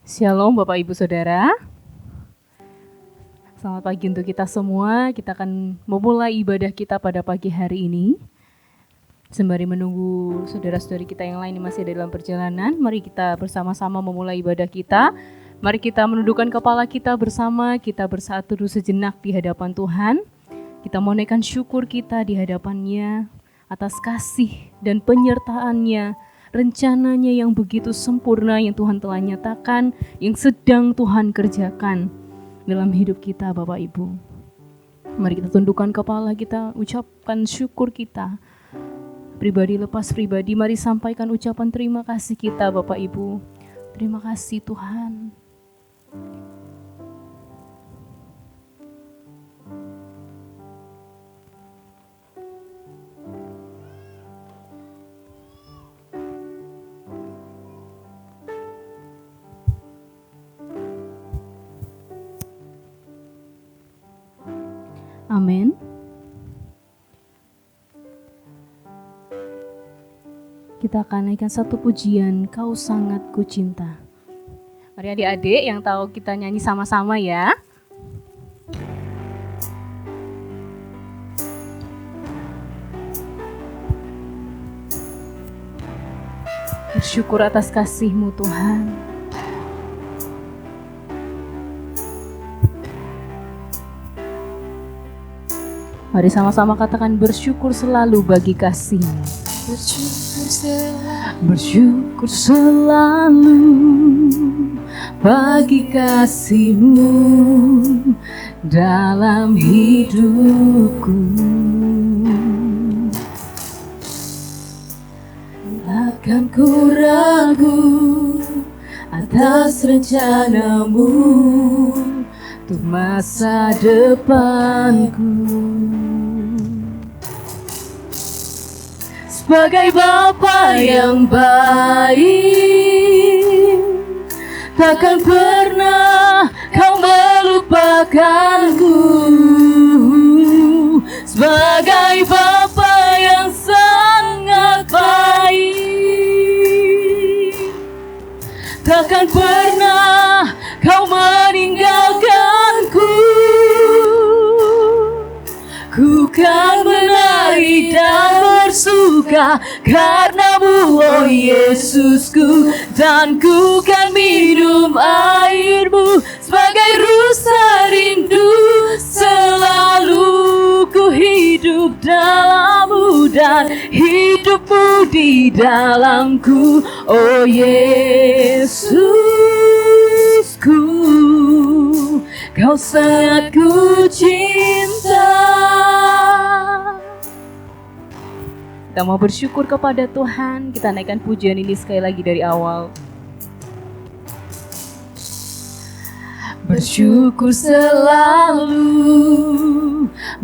Shalom Bapak Ibu Saudara. Selamat pagi untuk kita semua. Kita akan memulai ibadah kita pada pagi hari ini. Sembari menunggu saudara-saudari kita yang lain yang masih ada dalam perjalanan, mari kita bersama-sama memulai ibadah kita. Mari kita menundukkan kepala kita bersama, kita bersatu dulu sejenak di hadapan Tuhan. Kita menaikkan syukur kita di hadapan-Nya atas kasih dan penyertaan-Nya, rencananya yang begitu sempurna yang Tuhan telah nyatakan, yang sedang Tuhan kerjakan dalam hidup kita Bapak Ibu. Mari kita tundukkan kepala kita, ucapkan syukur kita. Pribadi lepas pribadi, mari sampaikan ucapan terima kasih kita Bapak Ibu. Terima kasih Tuhan. Amin. Kita akan naikkan satu pujian, Kau Sangat Ku Cinta. Mari adik-adik yang tahu kita nyanyi sama-sama ya. Bersyukur atas kasih-Mu Tuhan. Mari sama-sama katakan bersyukur selalu bagi kasih-Mu. Bersyukur selalu bagi kasih-Mu dalam hidupku. Takkan ku ragu atas rencana-Mu untuk masa depanku. Sebagai Bapa yang baik, takkan pernah Kau melupakanku. Sebagai Bapa yang sangat baik, takkan pernah Kau meninggalkanku. Ku kan menari dan bersuka karena-Mu, oh Yesusku, dan ku kan minum air-Mu sebagai rusa rindu. Selalu ku hidup dalam-Mu dan hidup-Mu di dalamku, oh Yesusku. Kau sangat ku cinta. Kita mau bersyukur kepada Tuhan. Kita naikkan pujian ini sekali lagi dari awal. Bersyukur selalu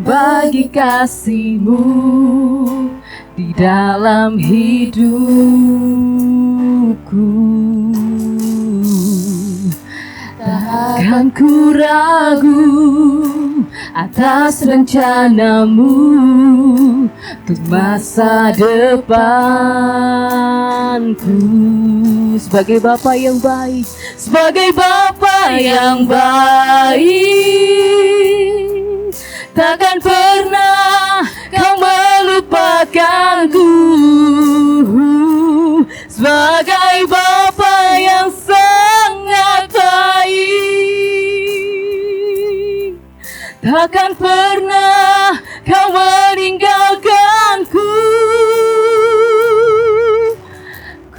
bagi kasih-Mu di dalam hidupku. Takkan ku ragu atas rencana-Mu untuk masa depanku. Sebagai Bapa yang baik, sebagai Bapa yang baik, takkan pernah Kau melupakanku. Sebagai Bapa yang sangat baik, takkan pernah Kau meninggalkanku.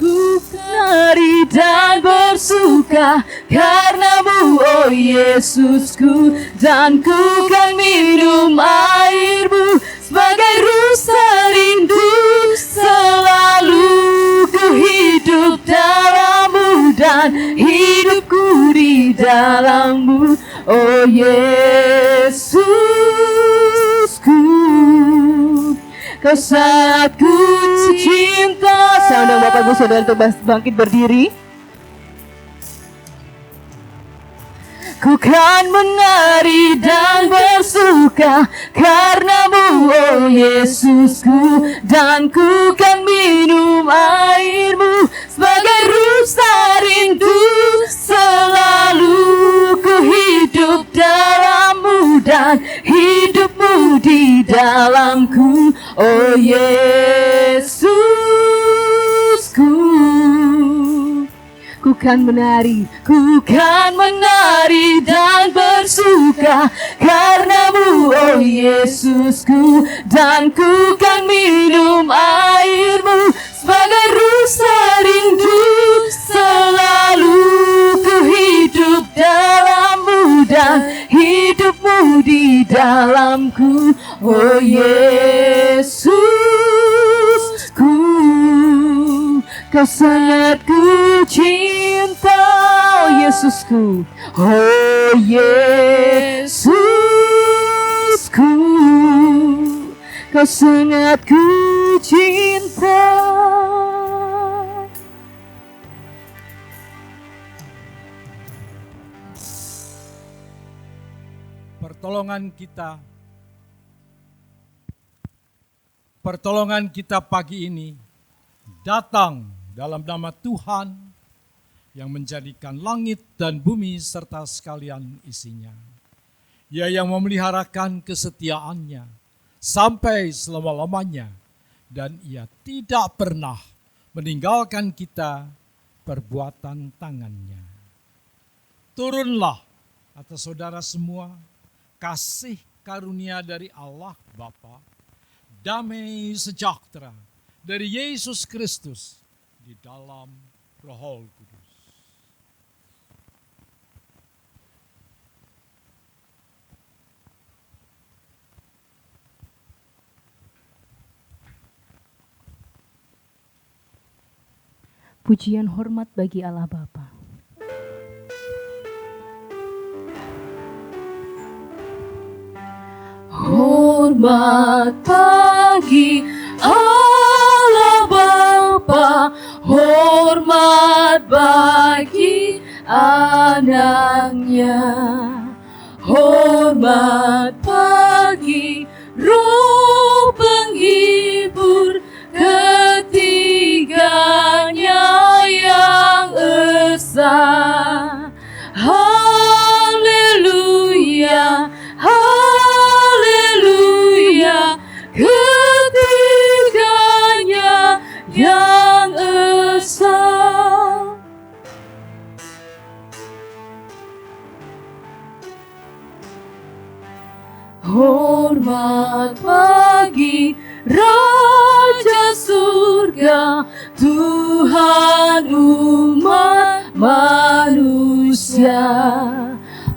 Ku menari dan bersuka karena-Mu, oh Yesusku, dan ku kan minum air-Mu sebagai rusa rindu. Selalu ku hidup dalam-Mu dan hidupku di dalam-Mu, oh Yesusku. Kau sangat ku cinta. Saya undang Bapak Ibu Saudara untuk bangkit berdiri. Ku kan menari dan bersuka karena-Mu, oh Yesusku, dan ku kan minum air-Mu sebagai rusa rindu. dalamku, oh Yesusku. Ku kan menari dan bersuka karenamu, oh Yesusku. Dan ku kan minum airmu sebagai rusa rindu. Selalu ku hidup dalammu dan hidupmu di dalamku, oh Yesusku. Kau sangat ku cinta, oh Yesusku, oh Yesusku. Kau sangat ku cinta. Pertolongan kita pagi ini datang dalam nama Tuhan yang menjadikan langit dan bumi serta sekalian isinya. Ia yang memeliharakan kesetiaannya sampai selama-lamanya, dan Ia tidak pernah meninggalkan kita perbuatan tangannya. Turunlah atas saudara semua kasih karunia dari Allah Bapa, damai sejahtera dari Yesus Kristus di dalam Roh Kudus. Pujian hormat bagi Allah Bapa. Hormat bagi Allah Bapa, hormat bagi anaknya, hormat bagi Roh penghibur ketiganya yang esa. Haleluya, haleluya, ketiganya yang esa. Hormat bagi Raja surga, Tuhan umat manusia.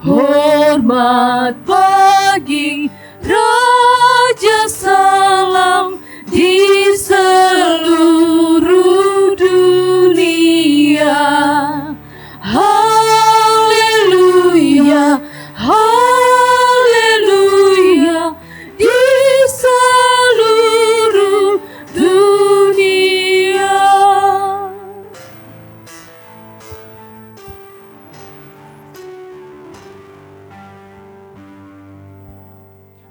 Hormat bagi Raja salam di seluruh dunia. Haleluya, haleluya, di seluruh dunia.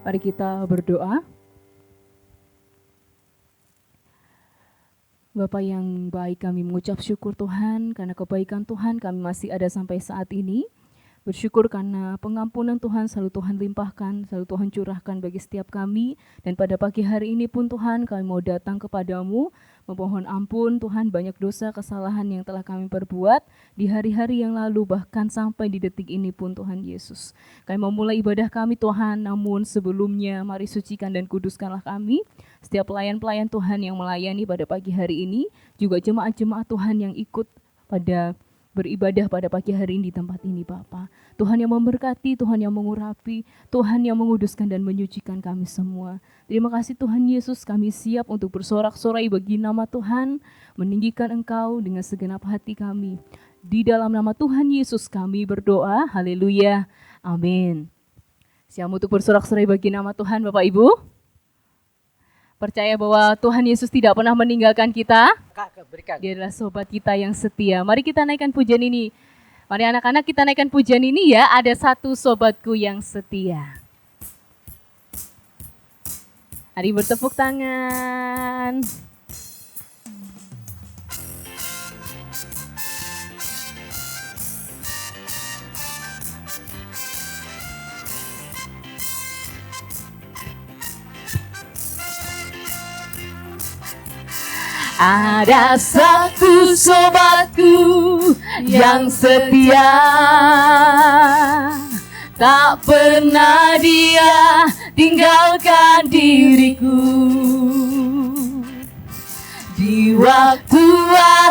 Mari kita berdoa. Bapa yang baik, kami mengucap syukur Tuhan karena kebaikan Tuhan kami masih ada sampai saat ini. Bersyukur karena pengampunan Tuhan selalu Tuhan limpahkan, selalu Tuhan curahkan bagi setiap kami. Dan pada pagi hari ini pun Tuhan kami mau datang kepadamu, memohon ampun Tuhan banyak dosa kesalahan yang telah kami perbuat di hari-hari yang lalu, bahkan sampai di detik ini pun Tuhan Yesus. Kami mau mulai ibadah kami Tuhan, namun sebelumnya mari sucikan dan kuduskanlah kami. Setiap pelayan-pelayan Tuhan yang melayani pada pagi hari ini, juga jemaat-jemaat Tuhan yang ikut pada beribadah pada pagi hari ini di tempat ini Bapa. Tuhan yang memberkati, Tuhan yang mengurapi, Tuhan yang menguduskan dan menyucikan kami semua. Terima kasih Tuhan Yesus, kami siap untuk bersorak-sorai bagi nama Tuhan, meninggikan Engkau dengan segenap hati kami. Di dalam nama Tuhan Yesus kami berdoa, haleluya, amin. Siap untuk bersorak-sorai bagi nama Tuhan Bapak Ibu. Percaya bahwa Tuhan Yesus tidak pernah meninggalkan kita. Dia adalah sobat kita yang setia. Mari kita naikkan pujian ini. Mari anak-anak kita naikkan pujian ini ya. Ada satu sobatku yang setia. Mari bertepuk tangan. Ada satu sobatku yang setia, tak pernah dia tinggalkan diriku. Di waktu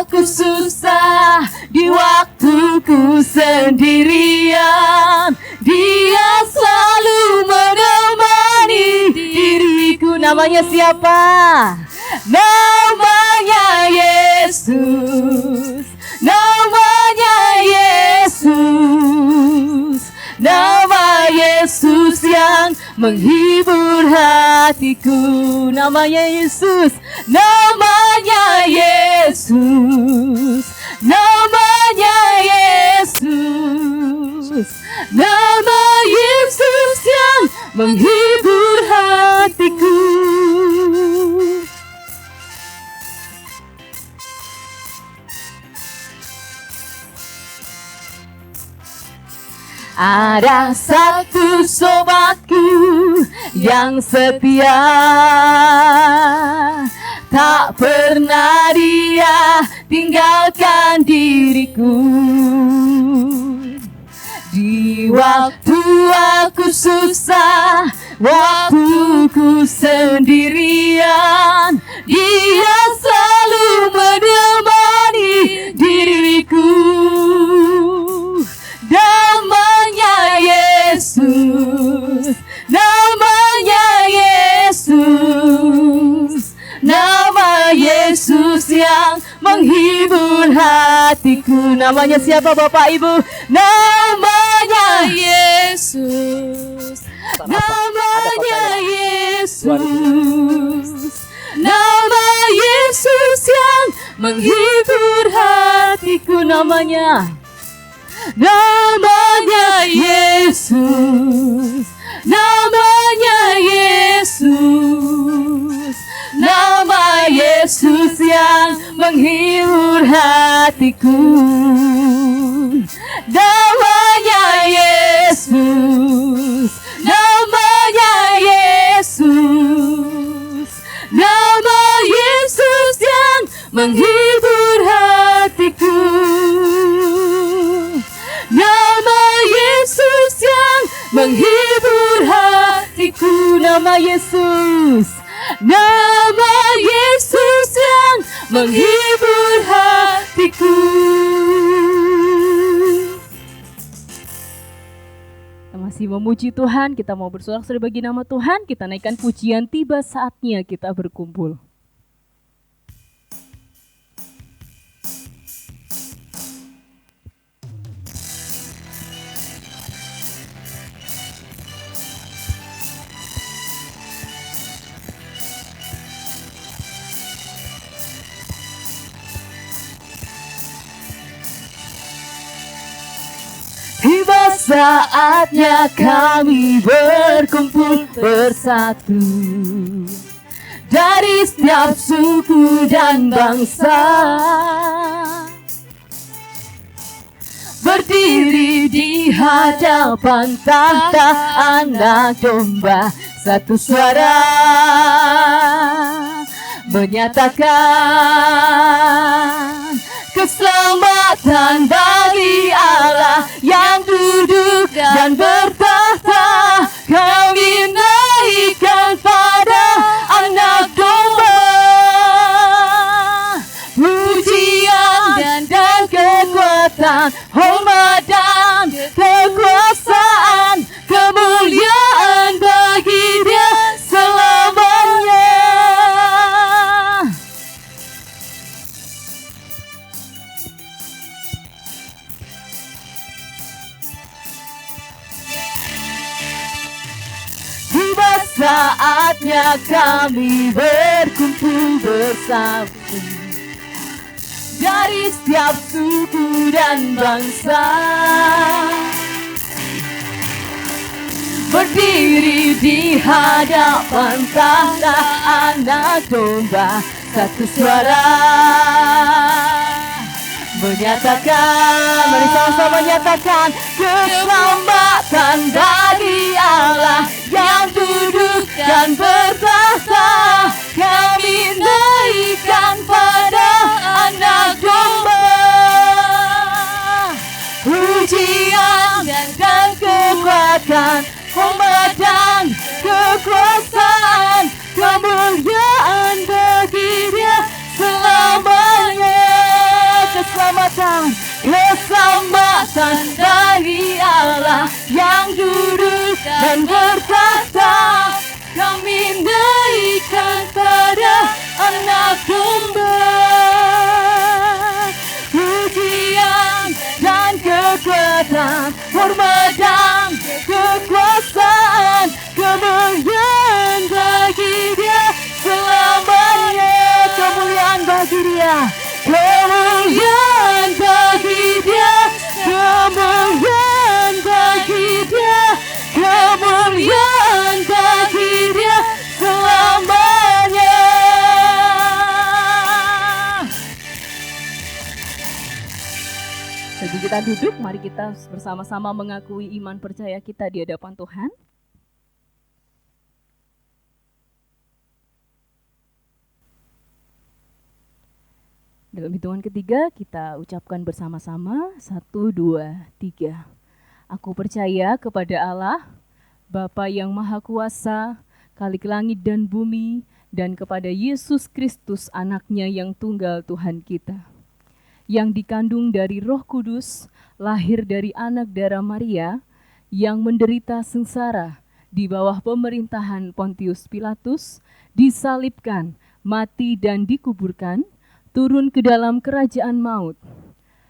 aku susah, di waktuku sendirian, dia selalu menemani diriku. Namanya siapa? Namanya Yesus. Namanya Yesus. Nama Yesus yang menghibur hatiku. Namanya Yesus. Namanya Yesus. Namanya Yesus. Nama Yesus yang menghibur hatiku. Ada satu sobatku yang setia, tak pernah dia tinggalkan diriku. Di waktu aku susah, waktuku sendirian, dia selalu menemani diriku. Namanya Yesus, namanya Yesus, nama Yesus yang menghibur hatiku. Namanya siapa Bapak Ibu? Namanya Yesus, namanya Yesus, nama Yesus yang menghibur hatiku. Namanya Yesus, namanya Yesus, nama Yesus yang menghibur hatiku. Namanya Yesus, namanya Yesus, nama Yesus yang menghibur hatiku. Nama Yesus yang menghibur hatiku. Nama Yesus, nama Yesus yang menghibur hatiku. Kita masih memuji Tuhan, kita mau bersorak-sorai bagi nama Tuhan, kita naikkan pujian Tiba Saatnya Kita Berkumpul. Tiba saatnya kami berkumpul bersatu, dari setiap suku dan bangsa, berdiri di hadapan tahta Anak Domba, satu suara menyatakan keselamatan bagi Allah yang duduk dan bertahta. Kami naikkan pada Anak Domba pujian dan kekuatan, hormat dan kekuasaan, kemuliaan bagi Dia selamanya. Tiba saatnya kami berkumpul bersatu, dari setiap suku dan bangsa, berdiri di hadapan tahta Anak Domba, satu suara menyatakan, mari sama-sama menyatakan keselamatan bagi Allah yang duduk dan bertahta. Kami naikkan pada keselamatan, hormat dan kekuasaan, kemuliaan bagi Dia selamanya. Keselamatan, keselamatan dari Allah yang duduk dan berkata, kami naikkan pada anak domba. Pujian dan kekuatan, hormat dan kekuasaan, kemuliaan bagi Dia selamanya. Kemuliaan bagi Dia, kemuliaan bagi Dia, kemuliaan bagi Dia, kemuliaan bagi Dia selamanya. Sebelum kita duduk, mari kita bersama-sama mengakui iman percaya kita di hadapan Tuhan. Dalam hitungan ketiga, kita ucapkan bersama-sama, 1, 2, 3. Aku percaya kepada Allah, Bapa yang Maha Kuasa, Khalik langit dan bumi, dan kepada Yesus Kristus, anaknya yang tunggal Tuhan kita, yang dikandung dari Roh Kudus, lahir dari anak darah Maria, yang menderita sengsara di bawah pemerintahan Pontius Pilatus, disalibkan, mati dan dikuburkan, turun ke dalam kerajaan maut.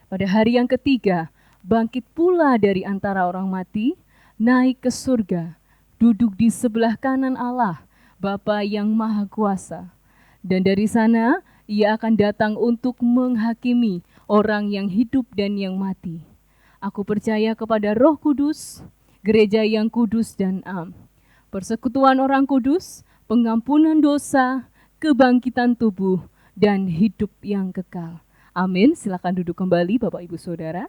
Pada hari yang ketiga, bangkit pula dari antara orang mati, naik ke surga, duduk di sebelah kanan Allah, Bapa yang Maha Kuasa. Dan dari sana, Ia akan datang untuk menghakimi orang yang hidup dan yang mati. Aku percaya kepada Roh Kudus, gereja yang kudus dan am, persekutuan orang kudus, pengampunan dosa, kebangkitan tubuh, dan hidup yang kekal. Amin. Silakan duduk kembali Bapak Ibu Saudara.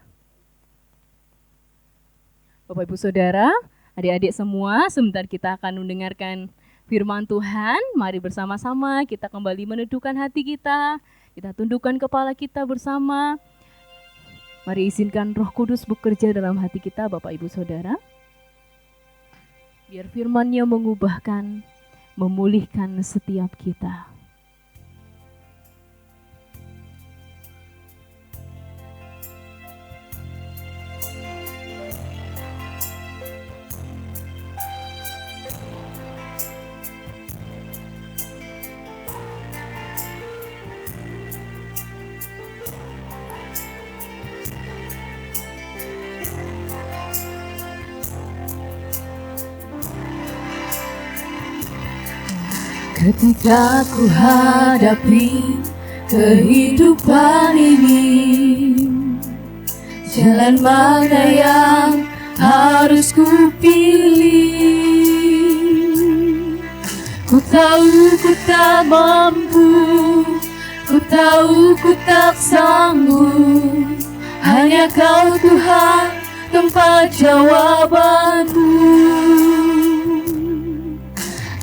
Bapak Ibu Saudara, adik-adik semua, sebentar kita akan mendengarkan firman Tuhan. Mari bersama-sama kita kembali meneduhkan hati kita. Kita tundukkan kepala kita bersama. Mari izinkan Roh Kudus bekerja dalam hati kita Bapak Ibu Saudara. Biar firman-Nya mengubahkan, memulihkan setiap kita. Ketika ku hadapi kehidupan ini, jalan mana yang harus ku pilih? Ku tahu ku tak mampu, ku tahu ku tak sanggup. Hanya Kau Tuhan tempat jawabanku.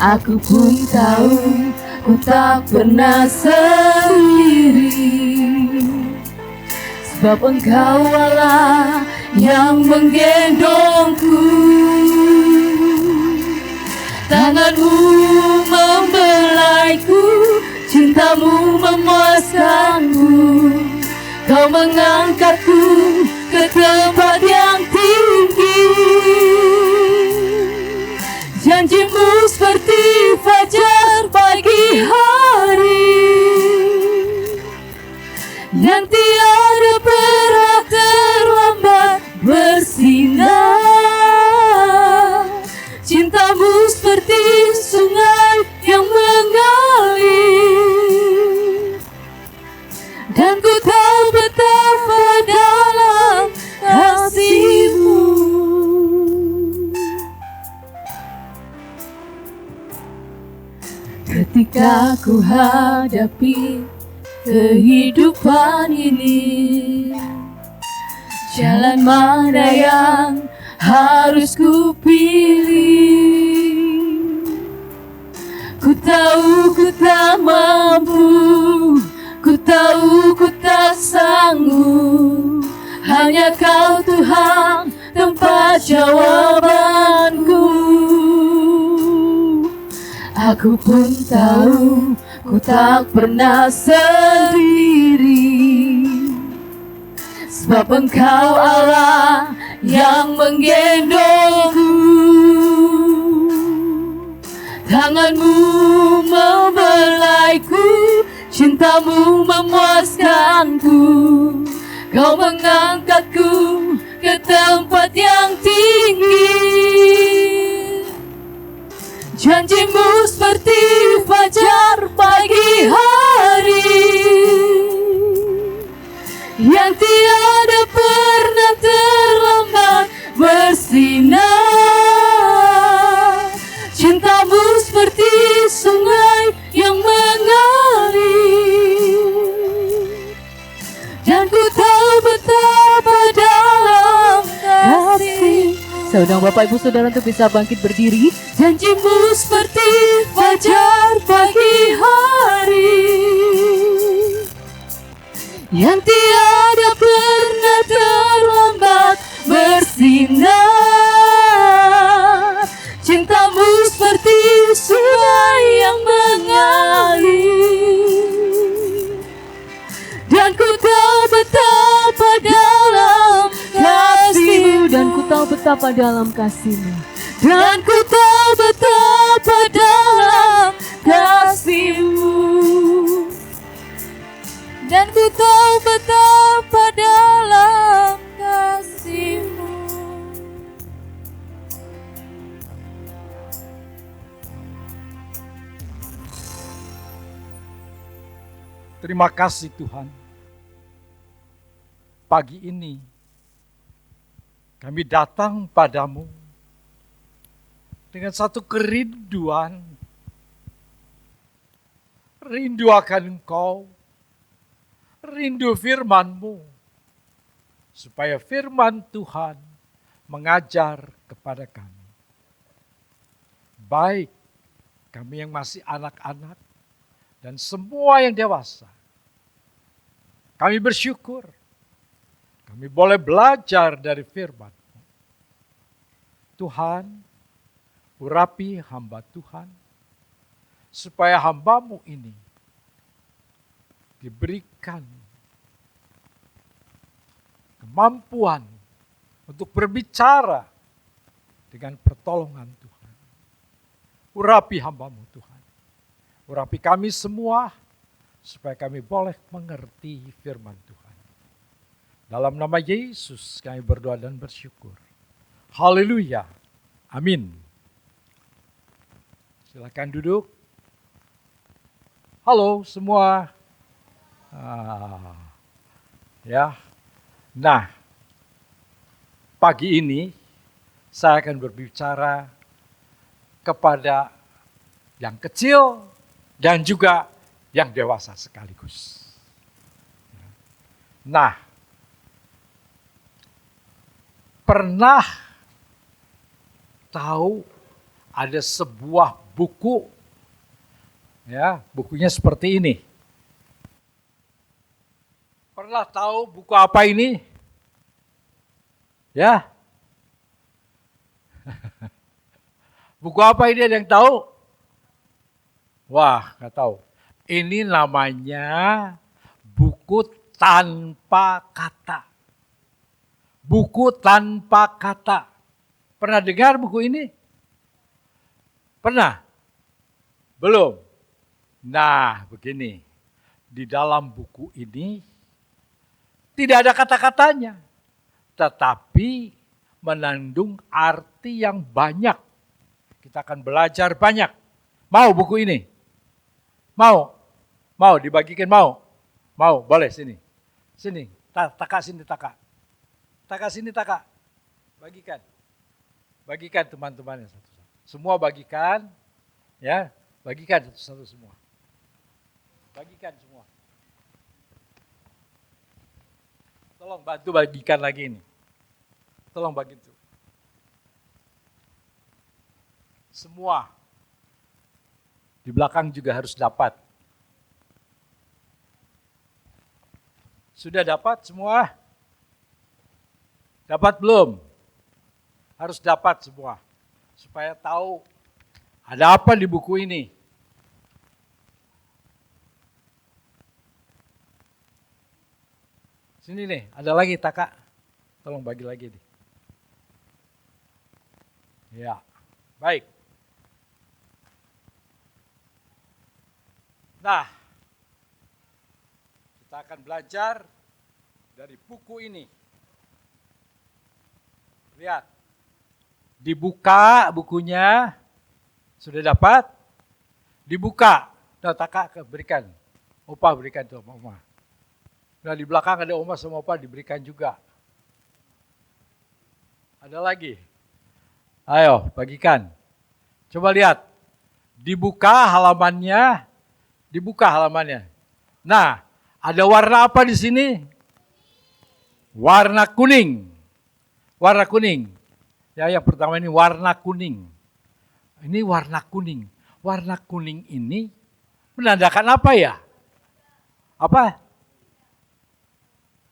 Aku pun tahu ku tak pernah sendiri, sebab Engkau Allah yang menggendongku. Tangan-Mu membelaiku, cinta-Mu memuaskanku. Kau mengangkatku ke tempat yang tinggi. Janji-Mu seperti fajar pagi hari, yang tiada pernah terlambat bersinar. Cinta-Mu seperti sungai yang mengalir, dan ku tahu betapa dalam kasih-Mu. Ketika ku hadapi kehidupan ini, jalan mana yang harus ku pilih? Ku tahu ku tak mampu, ku tahu ku tak sanggup. Hanya Kau Tuhan tempat jawabanku. Aku pun tahu ku tak pernah sendiri, sebab Engkau Allah yang menggendongku. Tanganmu membelaiku, cintamu memuaskanku. Kau mengangkatku ke tempat yang tinggi. Janjimu seperti fajar pagi hari, yang tiada pernah terlambat bersinar. Cintamu seperti sungai yang mengalir, dan ku tahu betapa dalam kasih. Saya undang Bapak Ibu Saudara untuk bisa bangkit berdiri. Janjimu seperti fajar pagi hari, yang tiada pernah terlambat bersinar. Cintamu seperti sungai yang mengalir, dan ku tahu betapa dalam kasih-Mu, dan ku tahu betapa dalam kasih-Mu, dan ku tahu betapa dalam kasih-Mu, dan ku tahu betapa dalam kasih-Mu. Terima kasih Tuhan. Pagi ini kami datang padamu dengan satu kerinduan. Rindu akan Engkau, rindu firman-Mu, supaya firman Tuhan mengajar kepada kami. Baik kami yang masih anak-anak dan semua yang dewasa. Kami bersyukur kami boleh belajar dari firman. Tuhan, urapi hamba Tuhan, supaya hamba-Mu ini diberikan kemampuan untuk berbicara dengan pertolongan Tuhan. Urapi hamba-Mu Tuhan. Urapi kami semua, supaya kami boleh mengerti firman Tuhan. Dalam nama Yesus kami berdoa dan bersyukur. Haleluya. Amin. Silakan duduk. Halo semua. Ya. Nah, pagi ini saya akan berbicara kepada yang kecil dan juga yang dewasa sekaligus. Nah, pernah tahu ada sebuah buku, ya, bukunya seperti ini. Pernah tahu buku apa ini? Ya. Buku apa ini, ada yang tahu? Wah, nggak tahu. Ini namanya buku tanpa kata. Buku tanpa kata. Pernah dengar buku ini? Pernah? Belum? Nah, begini. Di dalam buku ini tidak ada kata-katanya, tetapi mengandung arti yang banyak. Kita akan belajar banyak. Mau buku ini? Mau? Mau dibagikan? Mau? Mau? Boleh sini. Sini. Taka sini taka. Taka sini taka. Bagikan. Bagikan teman-temannya satu-satu. Semua bagikan. Ya, bagikan satu-satu semua. Bagikan semua. Tolong bantu bagikan lagi ini. Tolong bagi itu. Semua. Di belakang juga harus dapat. Sudah dapat semua? Dapat belum? harus dapat semua. Supaya tahu ada apa di buku ini. Sini nih, ada lagi Taka. Tolong bagi lagi nih. Ya, baik. Nah, kita akan belajar dari buku ini. Lihat, dibuka bukunya, sudah dapat? Dibuka, nah Taka berikan, Opa berikan tuh sama Oma. Nah di belakang ada Oma sama Opa diberikan juga. Ada lagi? Ayo, bagikan. Coba lihat, dibuka halamannya. Nah, ada warna apa di sini? Warna kuning. Warna kuning. Ya, yang pertama ini warna kuning. Ini warna kuning. Warna kuning ini menandakan apa ya? Apa?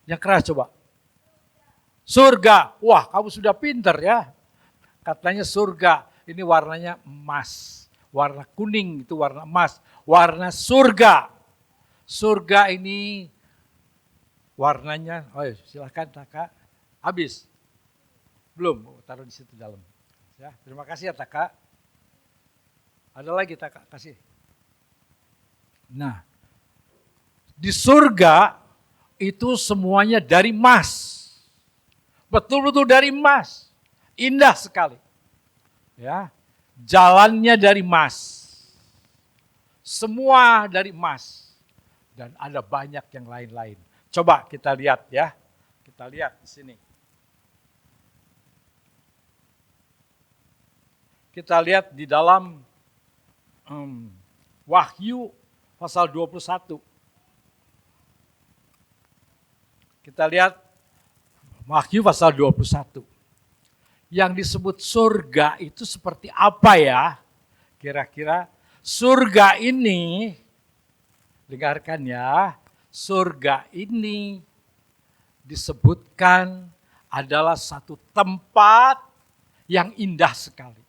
Yang keras coba. Surga. Wah, kamu sudah pinter ya. Katanya surga. Ini warnanya emas. Warna kuning itu warna emas. Warna surga. Surga ini warnanya, oh silakan Taka. Habis. Belum, taruh di situ dalam. Ya, terima kasih ya Taka. Ada lagi Taka, kasih. Nah, di surga itu semuanya dari emas. Betul-betul dari emas. Indah sekali. Ya, jalannya dari emas. Semua dari emas. Dan ada banyak yang lain-lain. Coba kita lihat ya. Kita lihat di sini. Kita lihat di dalam Wahyu pasal 21. Kita lihat Wahyu pasal 21. Yang disebut surga itu seperti apa ya? Kira-kira surga ini, dengarkan ya, surga ini disebutkan adalah satu tempat yang indah sekali.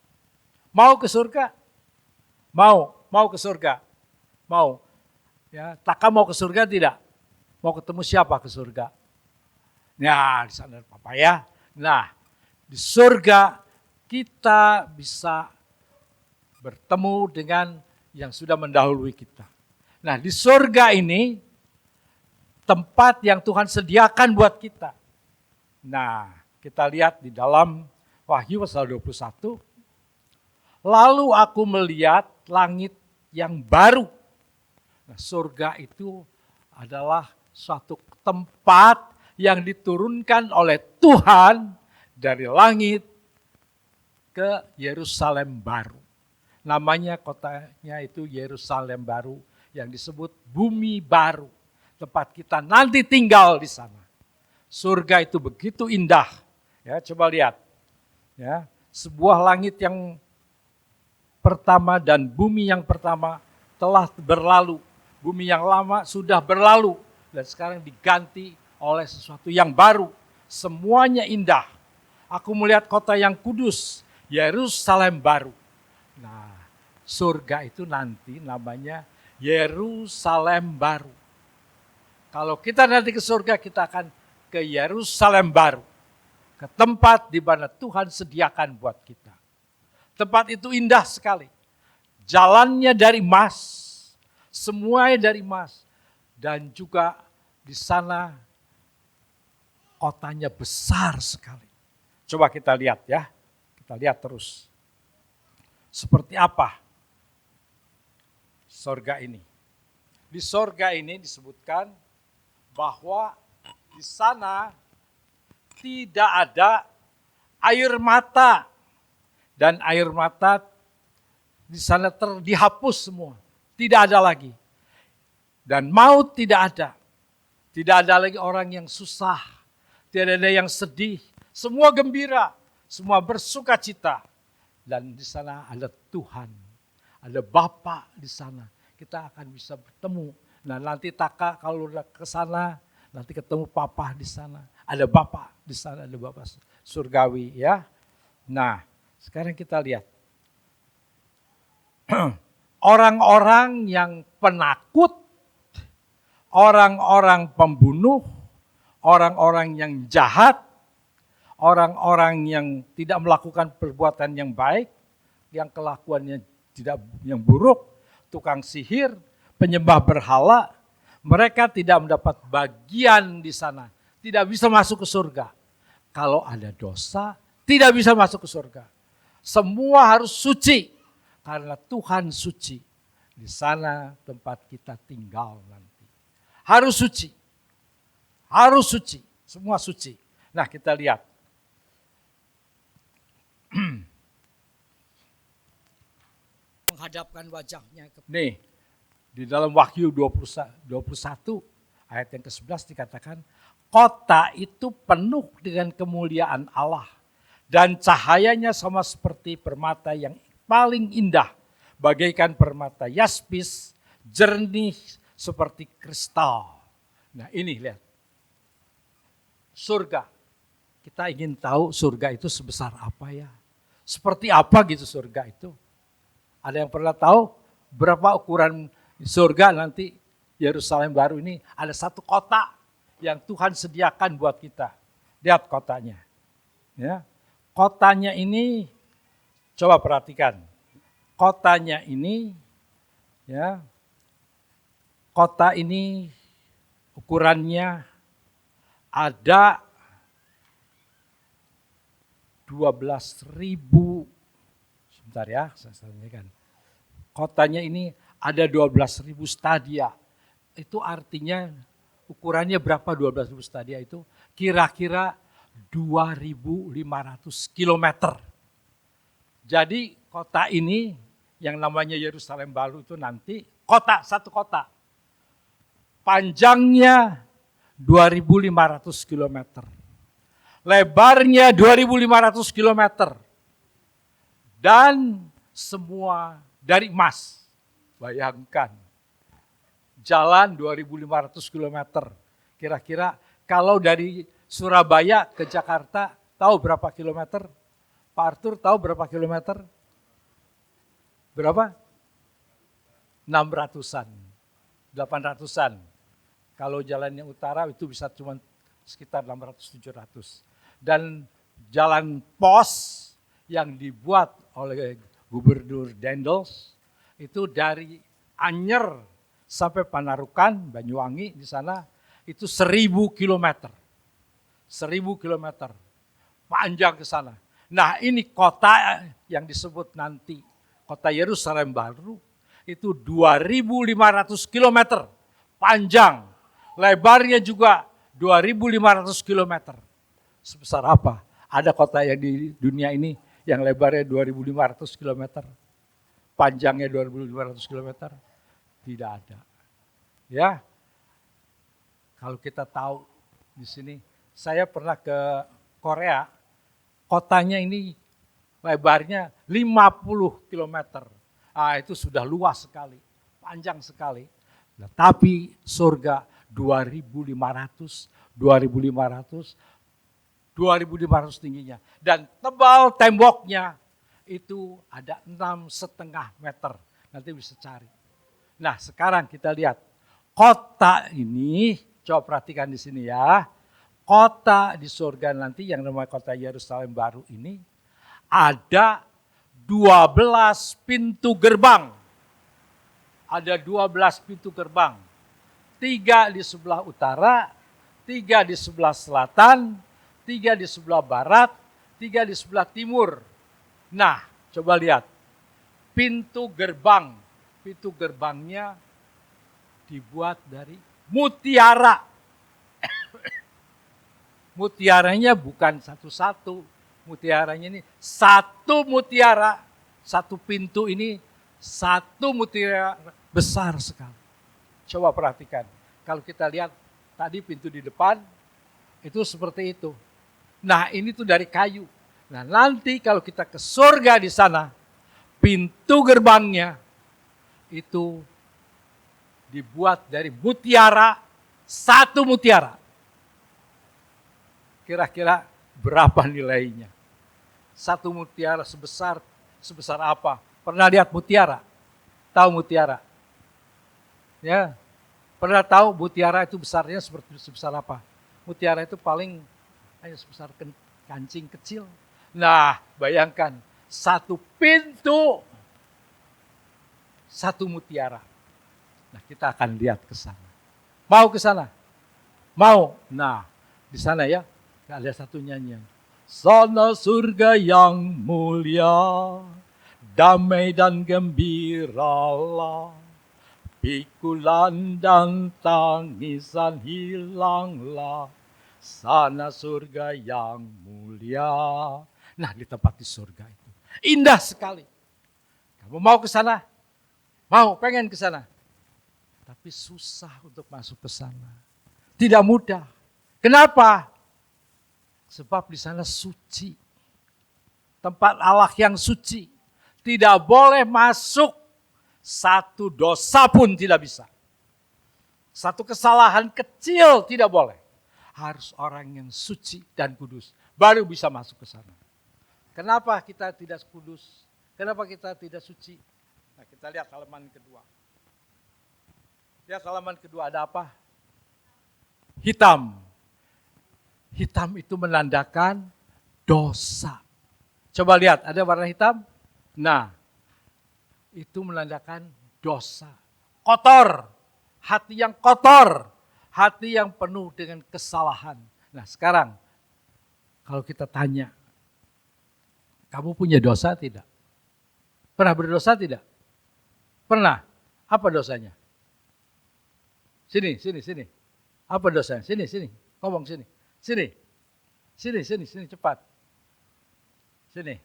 Mau ke surga? Mau ke surga? Mau. Ya, Taka mau ke surga tidak? Mau ketemu siapa ke surga? Nah, di sana Papa ya. Nah, di surga kita bisa bertemu dengan yang sudah mendahului kita. Nah, di surga ini tempat yang Tuhan sediakan buat kita. Nah, kita lihat di dalam Wahyu pasal 21. Lalu aku melihat langit yang baru. Nah, surga itu adalah suatu tempat yang diturunkan oleh Tuhan dari langit ke Yerusalem baru. Namanya kotanya itu Yerusalem baru yang disebut bumi baru. Tempat kita nanti tinggal di sana. Surga itu begitu indah. Ya, coba lihat. Ya, sebuah langit yang pertama dan bumi yang pertama telah berlalu. Bumi yang lama sudah berlalu dan sekarang diganti oleh sesuatu yang baru. Semuanya indah. Aku melihat kota yang kudus, Yerusalem baru. Nah, surga itu nanti namanya Yerusalem baru. Kalau kita nanti ke surga, kita akan ke Yerusalem baru. Ke tempat di mana Tuhan sediakan buat kita. Tempat itu indah sekali. Jalannya dari emas, semuanya dari emas. Dan juga di sana kotanya besar sekali. Coba kita lihat ya. Kita lihat terus. Seperti apa surga ini? Di surga ini disebutkan bahwa di sana tidak ada air mata. Dan air mata di sana dihapus semua. Tidak ada lagi. Dan maut tidak ada. Tidak ada lagi orang yang susah. Tidak ada yang sedih, semua gembira, semua bersuka cita. Dan di sana ada Tuhan, ada Bapa di sana. Kita akan bisa bertemu. Nah nanti Taka kalau udah ke sana, nanti ketemu Papa di sana. Ada Bapa di sana, ada Bapa surgawi ya. Nah, sekarang kita lihat. Orang-orang yang penakut, orang-orang pembunuh, orang-orang yang jahat, orang-orang yang tidak melakukan perbuatan yang baik, yang kelakuannya tidak yang buruk, tukang sihir, penyembah berhala, mereka tidak mendapat bagian di sana, tidak bisa masuk ke surga. Kalau ada dosa, tidak bisa masuk ke surga. Semua harus suci, karena Tuhan suci. Di sana tempat kita tinggal nanti. Harus suci. Harus suci. Semua suci. Nah, kita lihat. Menghadapkan wajahnya. Nih, di dalam Wahyu 21 ayat yang ke-11 dikatakan, kota itu penuh dengan kemuliaan Allah. Dan cahayanya sama seperti permata yang paling indah. Bagaikan permata yaspis, jernih seperti kristal. Nah ini lihat. Surga. Kita ingin tahu surga itu sebesar apa ya? Seperti apa gitu surga itu? Ada yang pernah tahu berapa ukuran surga nanti Yerusalem baru ini? Ada satu kota yang Tuhan sediakan buat kita. Lihat kotanya. Ya. Kotanya ini, coba perhatikan. Kotanya ini, ya, kota ini ukurannya ada 12.000, sebentar ya, saya sampaikan. Kotanya ini ada 12.000 stadia. Itu artinya ukurannya berapa 12.000 stadia itu? Kira-kira 2.500 kilometer. Jadi kota ini yang namanya Yerusalem baru itu nanti kota, satu kota. Panjangnya 2.500 kilometer. Lebarnya 2.500 kilometer. Dan semua dari emas. Bayangkan. Jalan 2.500 kilometer. Kira-kira kalau dari Surabaya ke Jakarta, tahu berapa kilometer? Pak Arthur tahu berapa kilometer? Berapa? 600-an, 800-an. Kalau jalan yang utara itu bisa cuma sekitar 600-700. Dan jalan pos yang dibuat oleh Gubernur Dendels itu dari Anyer sampai Panarukan, Banyuwangi di sana itu 1.000 kilometer. 1.000 kilometer. Panjang ke sana. Nah ini kota yang disebut nanti kota Yerusalem baru itu 2.500 kilometer panjang. Lebarnya juga 2.500 kilometer. Sebesar apa? Ada kota yang di dunia ini yang lebarnya 2.500 kilometer, panjangnya 2.500 kilometer? Tidak ada. Ya, kalau kita tahu di sini, saya pernah ke Korea, kotanya ini lebarnya 50 kilometer. Itu sudah luas sekali, panjang sekali. Nah, tapi surga 2.500 tingginya. Dan tebal temboknya itu ada 6,5 meter. Nanti bisa cari. Nah sekarang kita lihat. Kota ini, coba perhatikan di sini ya. Kota di surga nanti yang namanya kota Yerusalem baru ini. Ada 12 pintu gerbang. Ada 12 pintu gerbang. 3 di sebelah utara, 3 di sebelah selatan, 3 di sebelah barat, 3 di sebelah timur. Nah, coba lihat. Pintu gerbang. Pintu gerbangnya dibuat dari mutiara. Mutiaranya bukan satu-satu. Mutiaranya ini satu mutiara. Satu pintu ini satu mutiara besar sekali. Coba perhatikan. Kalau kita lihat tadi pintu di depan itu seperti itu. Nah ini tuh dari kayu. Nah nanti kalau kita ke surga di sana, pintu gerbangnya itu dibuat dari mutiara, satu mutiara. Kira-kira berapa nilainya? Satu mutiara sebesar apa? Pernah lihat mutiara? Tahu mutiara? Ya, pernah tahu mutiara itu besarnya sebesar apa? Mutiara itu paling hanya sebesar kancing kecil. Nah, bayangkan satu pintu, satu mutiara. Nah, kita akan lihat ke sana. Mau ke sana? Mau? Nah, di sana ya, ada satu nyanyian. Sana surga yang mulia, damai dan gembiralah. Pikulan dan tangisan hilanglah. Sana surga yang mulia. Nah, di tempat di surga itu indah sekali. Kamu mau ke sana? Mau, pengen ke sana. Tapi susah untuk masuk ke sana. Tidak mudah. Kenapa? Sebab di sana suci. Tempat Allah yang suci. Tidak boleh masuk. Satu dosa pun tidak bisa. Satu kesalahan kecil tidak boleh. Harus orang yang suci dan kudus. Baru bisa masuk ke sana. Kenapa kita tidak kudus? Kenapa kita tidak suci? Nah, kita lihat halaman kedua. Lihat halaman kedua ada apa? Hitam. Hitam itu menandakan dosa. Coba lihat, ada warna hitam? Nah, itu menandakan dosa. Kotor. Hati yang kotor. Hati yang penuh dengan kesalahan. Nah, sekarang kalau kita tanya, kamu punya dosa tidak? Pernah berdosa tidak? Pernah. Apa dosanya? Sini. Apa dosanya? Sini. Ngomong sini. Sini, cepat. Sini.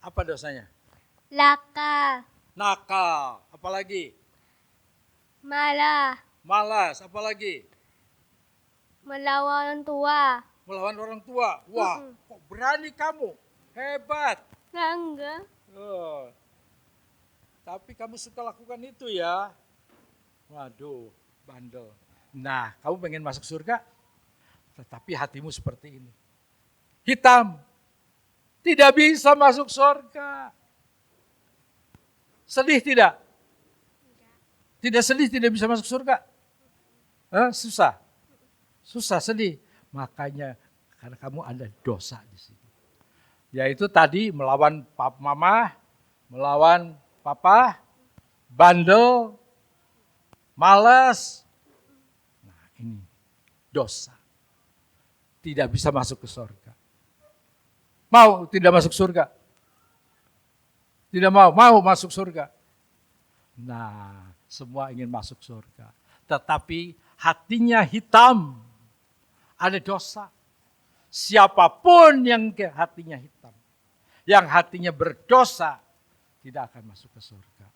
Apa dosanya? Nakal. Apalagi? Malas. Apalagi? Melawan orang tua. Melawan orang tua. Wah, kok berani kamu? Hebat. Enggak. Oh. Tapi kamu suka lakukan itu ya. Waduh, bandel. Nah, kamu pengen masuk surga, tetapi hatimu seperti ini. Hitam. Tidak bisa masuk surga. Sedih tidak? Tidak sedih, tidak bisa masuk surga. Susah, sedih. Makanya karena kamu ada dosa di sini. Yaitu tadi melawan mama, melawan papa, bandel, malas. Nah, ini dosa. Tidak bisa masuk ke surga. Mau tidak masuk surga? Tidak mau masuk surga. Nah, semua ingin masuk surga. Tetapi hatinya hitam. Ada dosa. Siapapun yang hatinya hitam. Yang hatinya berdosa. Tidak akan masuk ke surga.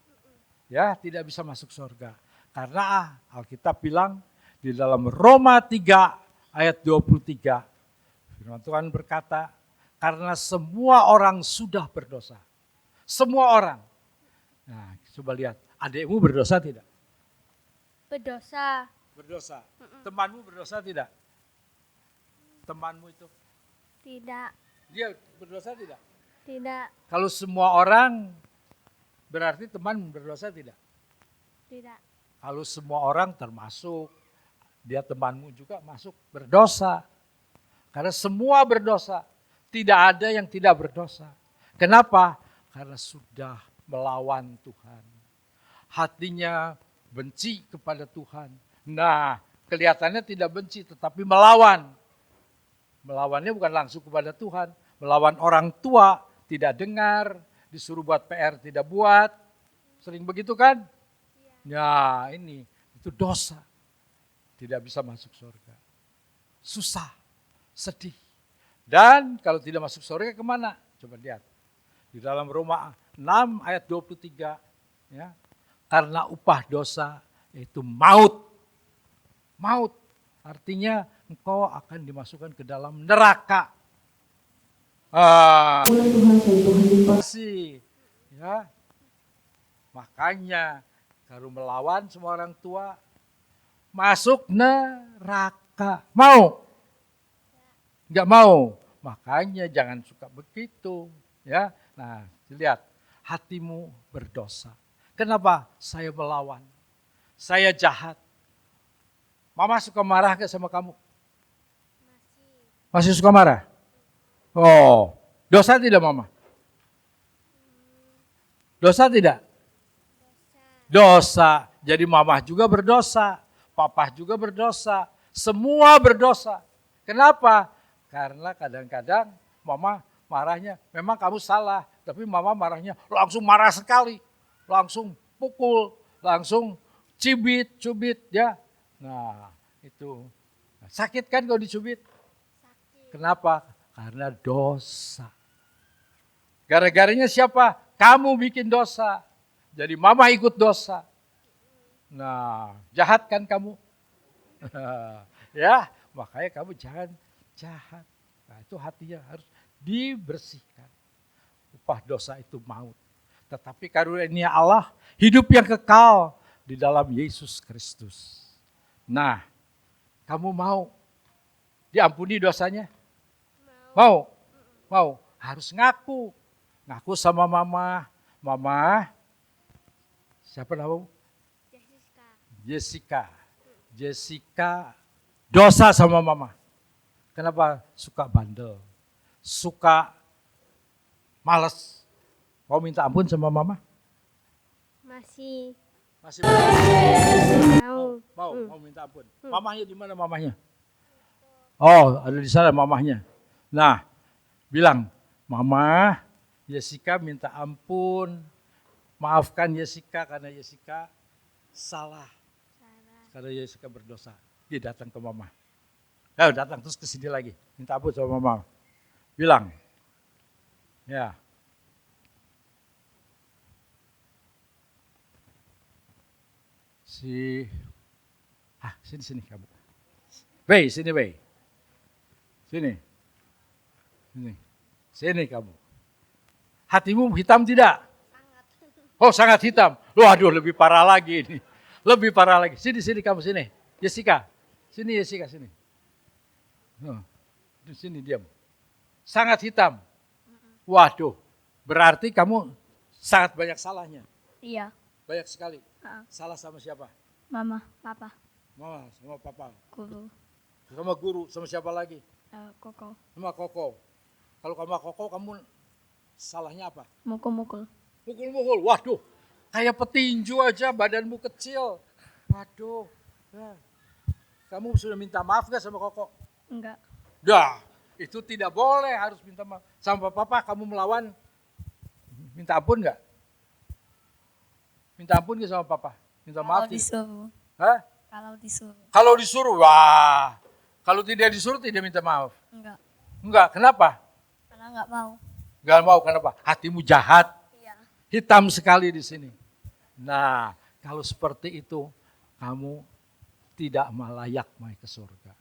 Ya, tidak bisa masuk surga. Karena Alkitab bilang di dalam Roma 3 ayat 23. Firman Tuhan berkata, karena semua orang sudah berdosa. Semua orang. Nah, coba lihat. Adikmu berdosa tidak? Berdosa. Temanmu berdosa tidak? Temanmu itu? Tidak. Dia berdosa tidak? Tidak. Kalau semua orang, berarti teman berdosa tidak? Tidak. Kalau semua orang termasuk, dia temanmu juga masuk berdosa. Karena semua berdosa. Tidak ada yang tidak berdosa. Kenapa? Karena sudah melawan Tuhan. Hatinya benci kepada Tuhan. Nah, kelihatannya tidak benci tetapi melawan. Melawannya bukan langsung kepada Tuhan. Melawan orang tua, tidak dengar, disuruh buat PR tidak buat. Sering begitu kan? Ya ini, itu dosa. Tidak bisa masuk surga. Susah, sedih. Dan kalau tidak masuk surga kemana? Coba lihat. Di dalam Roma 6 ayat 23. Ya, karena upah dosa yaitu maut. Maut artinya engkau akan dimasukkan ke dalam neraka. Ya. Makanya kalau melawan semua orang tua masuk neraka. Mau? Enggak mau. Makanya jangan suka begitu. Ya, nah lihat hatimu berdosa. Kenapa saya melawan? Saya jahat. Mama suka marah ke sama kamu? Masih suka marah? Oh, dosa tidak mama? Dosa tidak? Dosa. Jadi mama juga berdosa, papa juga berdosa, semua berdosa. Kenapa? Karena kadang-kadang mama marahnya, memang kamu salah, tapi mama marahnya langsung marah sekali, langsung pukul, langsung cubit ya. Nah itu sakit kan kalau dicubit? Kenapa? Karena dosa. Gara-garanya siapa? Kamu bikin dosa. Jadi mama ikut dosa. Nah, jahat kan kamu? Ya, makanya kamu jangan jahat. Nah, itu hatinya harus dibersihkan. Upah dosa itu maut. Tetapi karunia Allah hidup yang kekal di dalam Yesus Kristus. Nah, kamu mau diampuni dosanya? Mau? Mau. Harus ngaku. Ngaku sama mama. Mama, siapa namamu? Jessica. Jessica dosa sama mama. Kenapa? Suka bandel. Suka malas. Mau minta ampun sama mama? Masih. Masih mau minta ampun. Mamahnya di mana mamahnya? Oh, ada di sana mamahnya. Nah, bilang, Mama, Jessica minta ampun. Maafkan Jessica karena Jessica salah. Karena Jessica berdosa. Dia datang ke mama. Datang terus ke sini lagi. Minta ampun sama mama. Bilang. Ya. Sini kamu. Wei, sini wei. Sini. Sini kamu. Hatimu hitam tidak? Oh, sangat hitam. Waduh, lebih parah lagi ini. Lebih parah lagi. Sini kamu sini. Jessica. Sini Jessica sini. Di sini diam. Sangat hitam. Waduh. Berarti kamu sangat banyak salahnya. Iya. Banyak sekali. Salah sama siapa? Mama, papa, Mama sama papa. guru, Sama guru, sama siapa lagi? koko, Sama Koko. Kalau sama Koko kamu salahnya apa? mukul-mukul. Mukul-mukul, waduh, kayak petinju aja badanmu kecil. Waduh, kamu sudah minta maaf gak sama Koko? Enggak. Dah, itu tidak boleh, harus minta maaf. Sama papa kamu melawan, minta ampun gak? Minta ampun gak sama papa? Minta maaf? Kalau disuruh. Hah? Kalau disuruh. Kalau disuruh, wah. Kalau tidak disuruh tidak minta maaf. Enggak. Enggak, kenapa? Karena enggak mau. Enggak mau, kenapa? Hatimu jahat. Iya. Hitam sekali di sini. Nah, kalau seperti itu, kamu tidak layak main ke surga.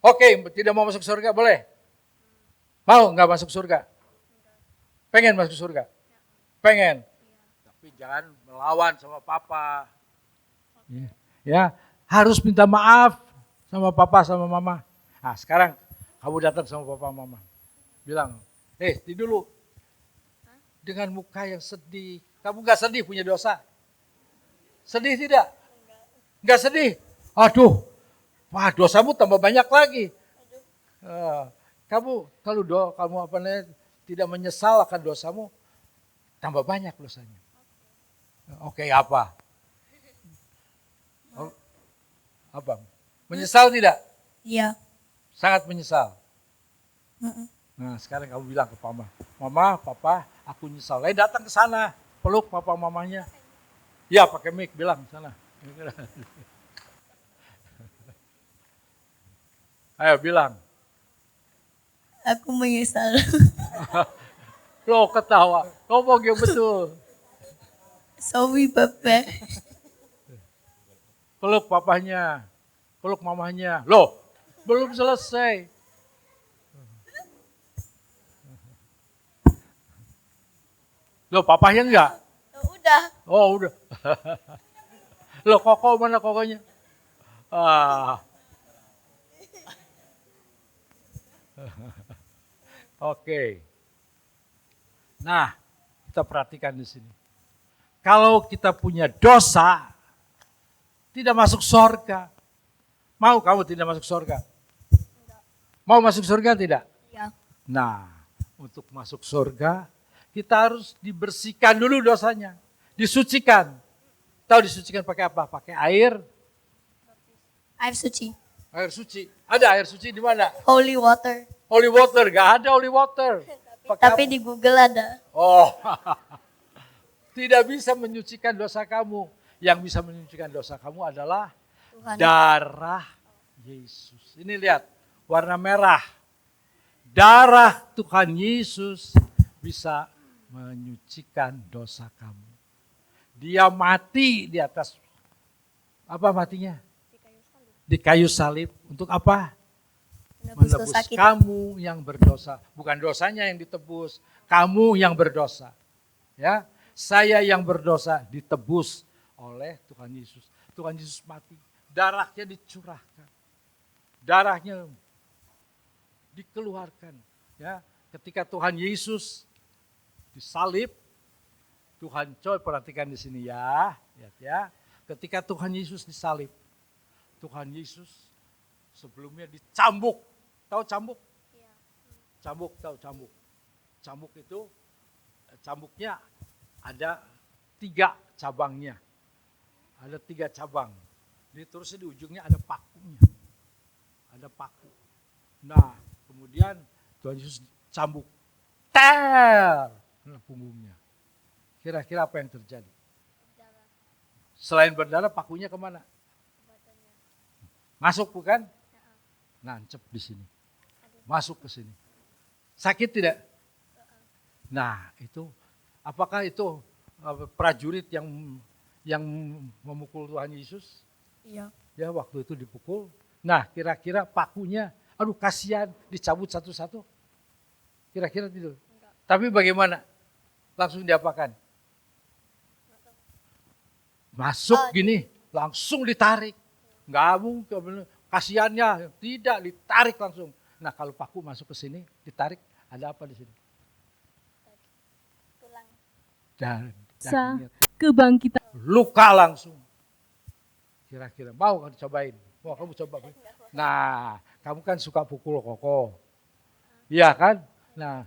Oke, tidak mau masuk surga, boleh? Mau nggak masuk surga? Pengen masuk surga? Pengen. Tapi jangan melawan sama papa. Ya, harus minta maaf sama papa sama mama. Nah, sekarang kamu datang sama papa mama. Bilang, tidur dulu. Dengan muka yang sedih. Kamu gak sedih punya dosa? Sedih tidak? Enggak sedih? Aduh, wah dosamu tambah banyak lagi. Kamu kalau kamu tidak menyesal akan dosamu, tambah banyak dosanya. Oke, apa? Apa? Menyesal tidak? Iya. Sangat menyesal. Nah, sekarang kamu bilang ke mama, Mama, Papa, aku nyesal. Datang ke sana, peluk papa mamanya. Ya, pakai mic, bilang sana. Ayo bilang. Aku menyesal. Lo ketawa, ngomong yang betul. Sorry, Papa. Peluk papanya, peluk mamanya. Loh, belum selesai. Loh, papanya enggak? Udah. Oh, udah. Loh, Koko mana Kokonya? Ah. Oke. Nah, kita perhatikan di sini. Kalau kita punya dosa, tidak masuk surga. Mau kamu tidak masuk surga? Mau masuk surga tidak? Ya. Nah, untuk masuk surga, kita harus dibersihkan dulu dosanya. Disucikan. Tahu disucikan pakai apa? Pakai air. Air suci. Air suci. Ada air suci di mana? Holy water. Holy water. Gak ada holy water. Pakai Tapi apa? di Google ada. Oh, tidak bisa menyucikan dosa kamu. Yang bisa menyucikan dosa kamu adalah Tuhan. darah Yesus. Ini lihat, warna merah. Darah Tuhan Yesus bisa menyucikan dosa kamu. Dia mati di atas, apa matinya? Di kayu salib. Untuk apa? Menebus Menebus dosa kita. kamu yang berdosa. Bukan dosanya yang ditebus, kamu yang berdosa. Ya, saya yang berdosa ditebus oleh Tuhan Yesus. Tuhan Yesus mati, darahnya dicurahkan. Darahnya dikeluarkan. Ya, ketika Tuhan Yesus disalib, Tuhan, coba perhatikan di sini ya, lihat ya. Ketika Tuhan Yesus disalib, Tuhan Yesus sebelumnya dicambuk. Tahu cambuk? Cambuk, tahu cambuk? Cambuk itu, cambuknya ada 3 cabangnya. Ada 3 cabang. Di terusnya di ujungnya ada pakunya. Ada paku. Nah, kemudian Tuhan Yesus cambuk. Ter! Kena punggungnya. Kira-kira apa yang terjadi? Selain berdarah, pakunya kemana? Masuk bukan? Nancep di sini. Masuk ke sini. Sakit tidak? Nah, itu apakah itu prajurit yang memukul Tuhan Yesus? Iya. Ya, waktu itu dipukul. Nah, kira-kira pakunya, aduh kasihan, dicabut satu-satu. Kira-kira tidak. Tapi bagaimana? Langsung diapakan? Masuk gini, langsung ditarik. Nggak mungkin, kasihannya tidak ditarik langsung. Nah, kalau paku masuk ke sini, ditarik, ada apa di sini? Dan Kebangkitan. luka langsung. Kira-kira mau kamu cobain? Mau kamu coba? Nah, kamu kan suka pukul koko. Iya kan? Nah,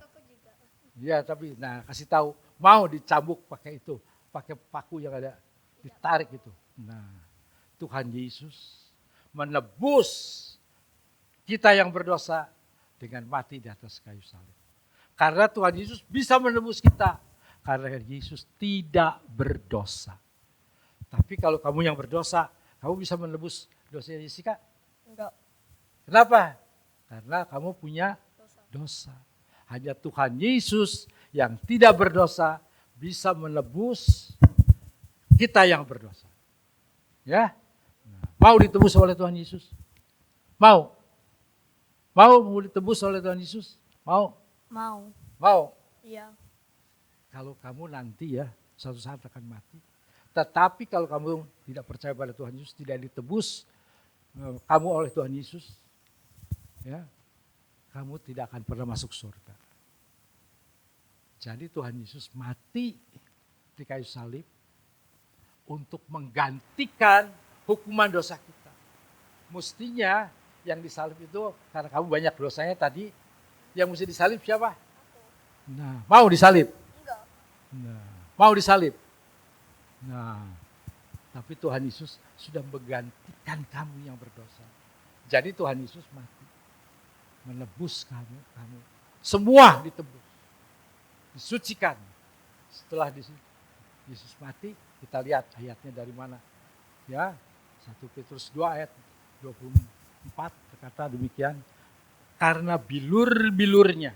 iya tapi, nah kasih tahu, mau dicambuk pakai itu, pakai paku yang ada, ditarik itu. Nah, Tuhan Yesus menebus kita yang berdosa dengan mati di atas kayu salib. Karena Tuhan Yesus bisa menebus kita, karena Yesus tidak berdosa. Tapi kalau kamu yang berdosa, kamu bisa menebus dosanya Jessica? Enggak. Kenapa? Karena kamu punya dosa. Hanya Tuhan Yesus yang tidak berdosa bisa menebus kita yang berdosa. Ya, mau ditebus oleh Tuhan Yesus? Mau? Mau ditebus oleh Tuhan Yesus? Mau? Mau. Mau? Iya. Kalau kamu nanti ya, suatu saat akan mati. Tetapi kalau kamu tidak percaya pada Tuhan Yesus, tidak ditebus kamu oleh Tuhan Yesus, ya, kamu tidak akan pernah masuk surga. Jadi Tuhan Yesus mati di kayu salib untuk menggantikan hukuman dosa kita. Mestinya yang disalib itu, karena kamu banyak dosanya tadi, yang mesti disalib siapa? Nah, mau disalib? Enggak. Nah, mau disalib? Nah, tapi Tuhan Yesus sudah menggantikan kamu yang berdosa. Jadi Tuhan Yesus mati, menebus kamu. Semua ditebus, disucikan. Setelah Yesus mati, kita lihat ayatnya dari mana. Ya, 1 Petrus 2 ayat 24 berkata demikian. Karena bilur-bilurnya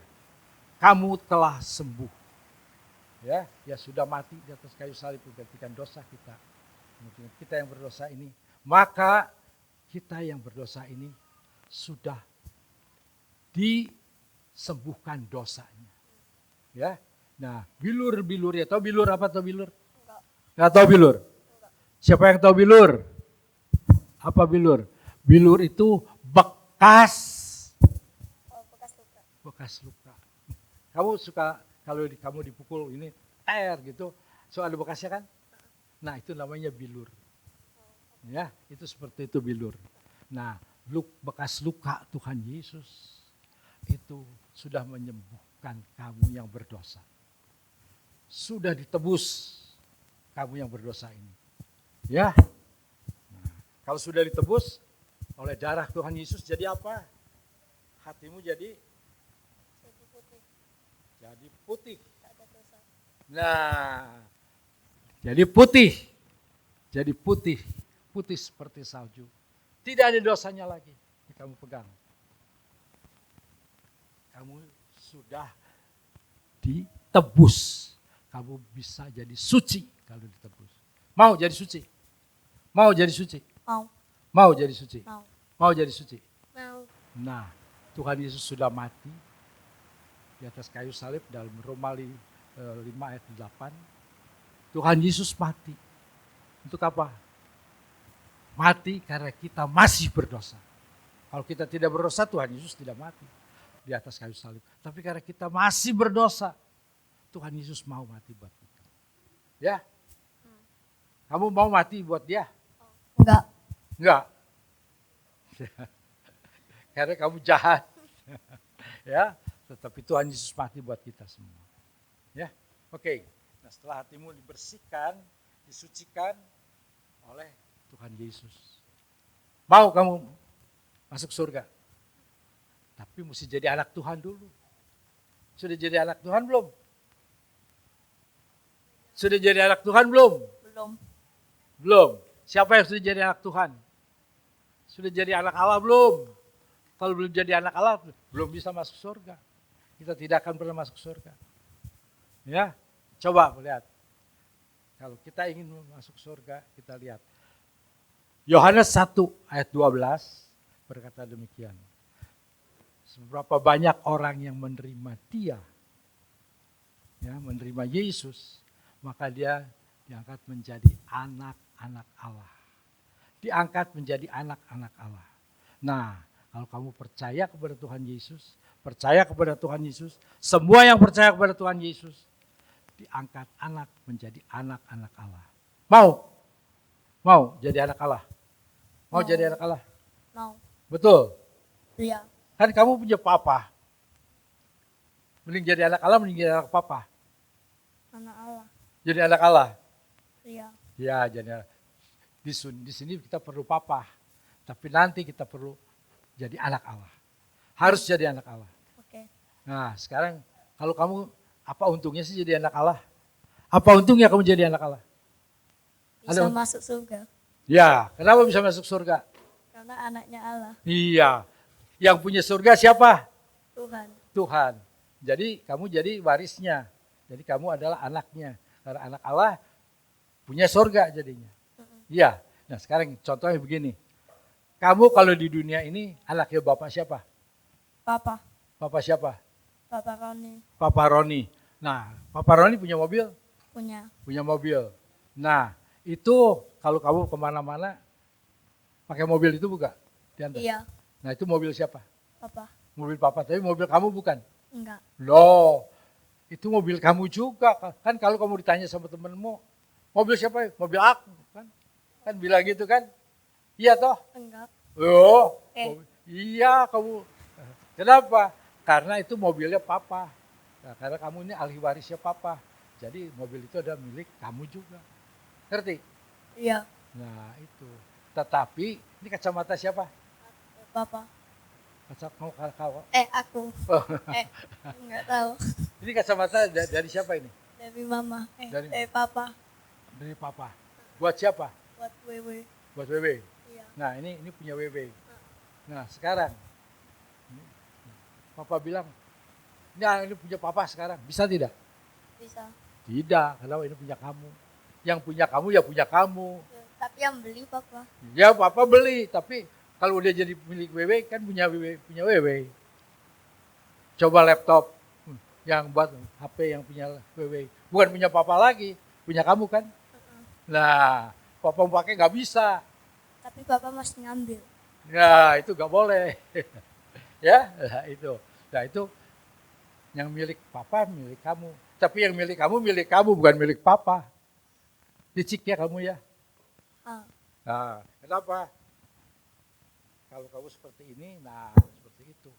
kamu telah sembuh. Ya sudah mati di atas kayu salib menggantikan dosa kita. Menggantikan kita yang berdosa ini. Maka kita yang berdosa ini sudah disembuhkan dosanya. Ya. Nah, bilur-bilurnya, tahu bilur apa tahu bilur? Enggak tahu bilur? Siapa yang tahu bilur? Apa bilur? Bilur itu bekas luka. Kamu suka kalau kamu dipukul ini ter gitu, so ada bekasnya kan? Nah itu namanya bilur. Ya, itu seperti itu bilur. Nah, bekas luka Tuhan Yesus itu sudah menyembuhkan kamu yang berdosa. Sudah ditebus kamu yang berdosa ini. Ya. Nah, kalau sudah ditebus oleh darah Tuhan Yesus jadi apa? Hatimu jadi putih. Nah, jadi putih. Jadi putih seperti salju. Tidak ada dosanya lagi yang kamu pegang. Kamu sudah ditebus. Kamu bisa jadi suci kalau ditebus. Mau jadi suci? Mau jadi suci? Mau. Mau jadi suci? Mau. Mau jadi suci? Mau. Nah, Tuhan Yesus sudah mati di atas kayu salib dalam Roma 5 ayat 8. Tuhan Yesus mati. Untuk apa? Mati karena kita masih berdosa. Kalau kita tidak berdosa, Tuhan Yesus tidak mati di atas kayu salib. Tapi karena kita masih berdosa, Tuhan Yesus mau mati buat kita. Ya? Kamu mau mati buat dia? Enggak. Enggak. Karena kamu jahat. Ya, tetapi Tuhan Yesus mati buat kita semua. Ya, oke. Nah, setelah hatimu dibersihkan, disucikan oleh Tuhan Yesus. Mau kamu masuk surga? Tapi mesti jadi anak Tuhan dulu. Sudah jadi anak Tuhan belum? Sudah jadi anak Tuhan belum? Belum. Belum. Siapa yang sudah jadi anak Tuhan? Sudah jadi anak Allah belum? Kalau belum jadi anak Allah, belum bisa masuk surga. Kita tidak akan pernah masuk surga. Ya, coba melihat. Kalau kita ingin masuk surga, kita lihat. Yohanes 1 ayat 12 berkata demikian. Seberapa banyak orang yang menerima dia, ya, menerima Yesus, maka dia diangkat menjadi anak-anak Allah. Diangkat menjadi anak-anak Allah. Nah, kalau kamu percaya kepada Tuhan Yesus, semua yang percaya kepada Tuhan Yesus, diangkat anak menjadi anak-anak Allah. Mau jadi anak Allah? Mau jadi anak Allah? Mau. Betul. Iya. Kan kamu punya papa. Mending jadi anak Allah, mending jadi anak papa. Anak Allah. Jadi anak Allah. Iya. Ya, jadi di sini kita perlu papa. Tapi nanti kita perlu jadi anak Allah. Harus jadi anak Allah. Oke. Nah, sekarang kalau kamu, apa untungnya sih jadi anak Allah? Apa untungnya kamu jadi anak Allah? Bisa Halo? masuk surga. Ya, kenapa bisa masuk surga? Karena anaknya Allah. Iya, yang punya surga siapa? Tuhan. Tuhan. Jadi kamu jadi warisnya. Jadi kamu adalah anaknya. Karena anak Allah punya surga jadinya. Iya. Nah sekarang contohnya begini. Kamu kalau di dunia ini anaknya bapak siapa? Papa. Bapak siapa? Papa Roni. Papa Roni. Nah, Papa Roni punya mobil? Punya. Punya mobil. Nah, itu kalau kamu kemana-mana pakai mobil itu bukan? Diantar. Iya. Nah, itu mobil siapa? Papa. Mobil Papa, tapi mobil kamu bukan? Enggak. Loh, itu mobil kamu juga. Kan kalau kamu ditanya sama temenmu, mobil siapa? Mobil aku. Kan bilang gitu kan? Iya toh? Enggak. Oh, Eh. iya kamu. Kenapa? Karena itu mobilnya Papa. Nah, karena kamu ini ahli warisnya Papa. Jadi mobil itu adalah milik kamu juga. Ngerti? Iya. Nah itu. Tetapi ini kacamata siapa? Papa. Kacamata kamu. Aku. Enggak tahu. Ini kacamata dari siapa ini? Dari mama. Dari- Papa. Dari Papa. Buat siapa? Buat Wewe. Buat Wewe. Iya. Nah ini punya Wewe. Nah sekarang Papa bilang, ini punya Papa sekarang. Bisa tidak? Bisa. Tidak, karena ini punya kamu. Yang punya kamu ya punya kamu. Tapi yang beli Papa. Ya Papa beli, tapi kalau udah jadi milik Wewe kan punya Wewe. Coba laptop yang buat HP yang punya Wewe. Bukan punya Papa lagi, punya kamu kan? Nah, Papa mau pakai nggak bisa. Tapi Papa masih ngambil. Ya itu nggak boleh. Ya, nah itu Yang milik papa milik kamu. Tapi yang milik kamu bukan milik papa. Licik ya kamu ya. Ah. Nah, kenapa? Kalau kamu seperti ini, nah seperti itu.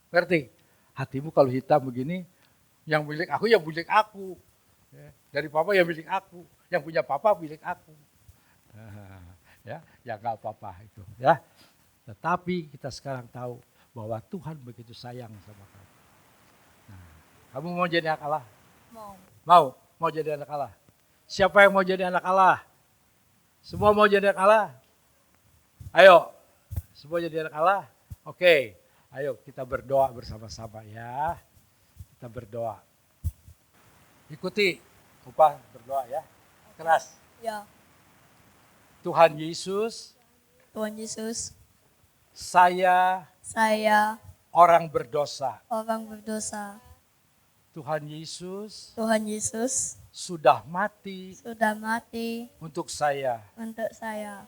Ngerti? Hatimu kalau hitam begini, yang milik aku ya milik aku. Ya, dari papa ya milik aku. Yang punya papa milik aku. Ya nggak apa-apa itu. Ya. Tetapi kita sekarang tahu bahwa Tuhan begitu sayang sama kamu. Nah, kamu mau jadi anak Allah? Mau. Mau jadi anak Allah. Siapa yang mau jadi anak Allah? Semua mau jadi anak Allah? Ayo, semua jadi anak Allah? Oke, ayo kita berdoa bersama-sama ya. Kita berdoa. Ikuti, upah berdoa ya. Keras. Ya. Tuhan Yesus, Tuhan Yesus, saya saya orang berdosa. orang berdosa. Tuhan Yesus Tuhan Yesus sudah mati sudah mati untuk saya. untuk saya.